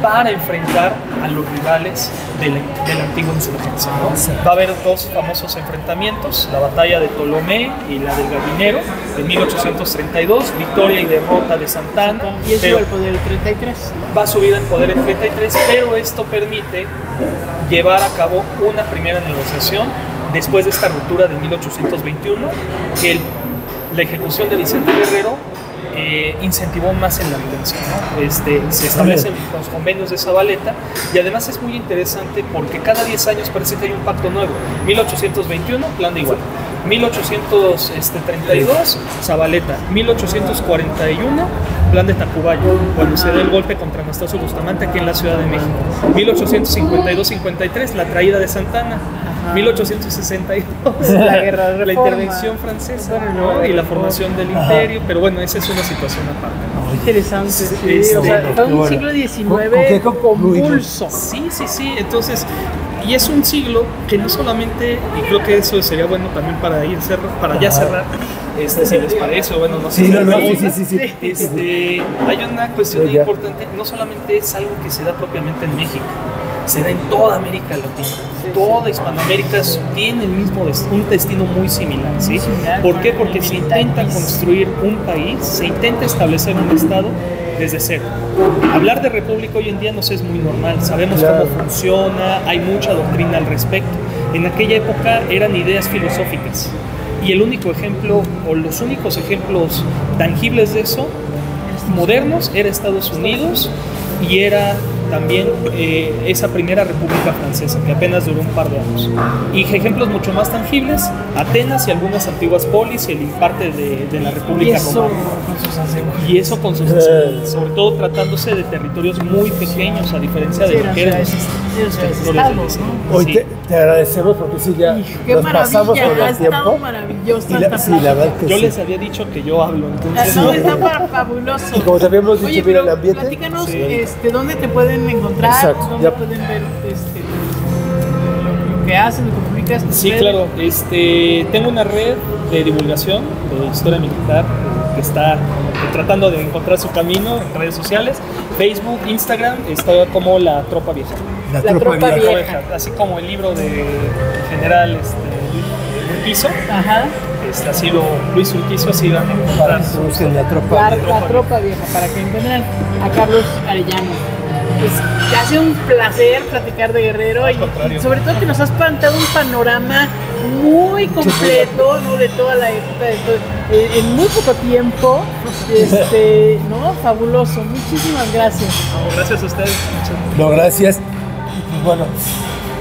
para enfrentar a los rivales de la antigua insurgencia, ¿no? Va a haber dos famosos enfrentamientos, la batalla de Tolomé y la del Gallinero de 1832, victoria y derrota de Santana. ¿Y eso al poder el 33? Va a subir al poder el 33, pero esto permite llevar a cabo una primera negociación después de esta ruptura de 1821, que la ejecución de Vicente Guerrero incentivó más en la violencia, ¿no? Se establecen los convenios de Zabaleta, y además es muy interesante porque cada 10 años parece que hay un pacto nuevo. 1821, plan de Iguala. 1832, Zabaleta. 1841, Plan de Tacubaya, cuando se da el golpe contra Anastasio Bustamante aquí en la Ciudad de México. 1852-53, la traída de Santana. 1862, La guerra de la reforma. intervención francesa, ¿no? Y la formación del imperio, pero bueno, esa es una situación aparte. Muy interesante, sí. Sí, O sea, fue un bueno. siglo XIX ¿Con qué concluimos? convulso. Sí, entonces, y es un siglo que no solamente, y creo que eso sería bueno también para ir para ya cerrar, si les parece, o bueno, no sé. Sí, no, si- sí. Hay una cuestión Ya. importante, no solamente es algo que se da propiamente en México, se da en toda América Latina. Toda Hispanoamérica tiene el mismo un destino muy similar, ¿sí? Similar, ¿Por qué? con Porque el se intenta militarismo. construir un país, se intenta establecer un estado desde cero. Hablar de república hoy en día nos es muy normal, sabemos Claro. cómo funciona, hay mucha doctrina al respecto. En aquella época eran ideas filosóficas y el único ejemplo o los únicos ejemplos tangibles de eso modernos era Estados Unidos y era también esa primera república francesa que apenas duró un par de años. Y ejemplos mucho más tangibles, Atenas y algunas antiguas polis y el parte de la Y república eso romana. con sus asegurados. Y eso con sus sobre todo tratándose de territorios muy pequeños, a diferencia de lo que eran los territorios del estados, este. ¿no? Hoy Sí. te agradecemos porque sí, ya Qué nos pasamos maravilla, con ha el estado tiempo. maravillosa Y esta sí, la plática. verdad que Yo sí. les había dicho que yo hablo, entonces No, está fabuloso. Y como te habíamos dicho, Oye, mira el pero ambiente. platícanos, Sí. ¿dónde te pueden encontrar? Exacto, ¿Dónde ya. pueden ver lo que hacen, lo que publicas? tus Sí, redes? claro. Tengo una red de divulgación de historia militar que está tratando de encontrar su camino en redes sociales. Facebook, Instagram, está como La Tropa Vieja. La La tropa tropa vieja. vieja. Así como el libro de general Urquizo, Ajá. así Luis Urquizo, así van a encontrar. Busquen la tropa. La tropa vieja, para que encuentren a Carlos Arellano. Pues ha sido un placer platicar de Guerrero Al y contrario. sobre todo que nos has planteado un panorama muy completo, ¿no? De toda la época, en muy poco tiempo, ¿no? Fabuloso, muchísimas gracias. No, gracias a ustedes. Muchas No, gracias. Y pues bueno,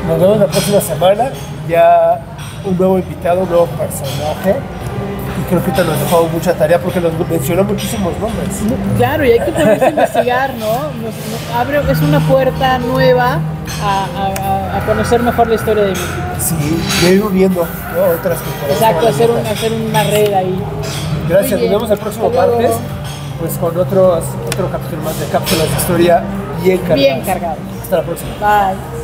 nos vemos la próxima semana. Ya un nuevo invitado, un nuevo personaje. Y creo que te nos dejó mucha tarea porque nos mencionó muchísimos nombres. Claro, y hay que ponerse a investigar, ¿no? Es una puerta nueva a conocer mejor la historia de México. Sí, y ir uniendo, ¿no? Otras culturas. Exacto, hacer una red ahí. Gracias, Muy bien. nos vemos el próximo Hasta luego. martes. Pues con otro capítulo más de Cápsulas de Historia bien cargadas. Bien cargado. Hasta la próxima. Bye.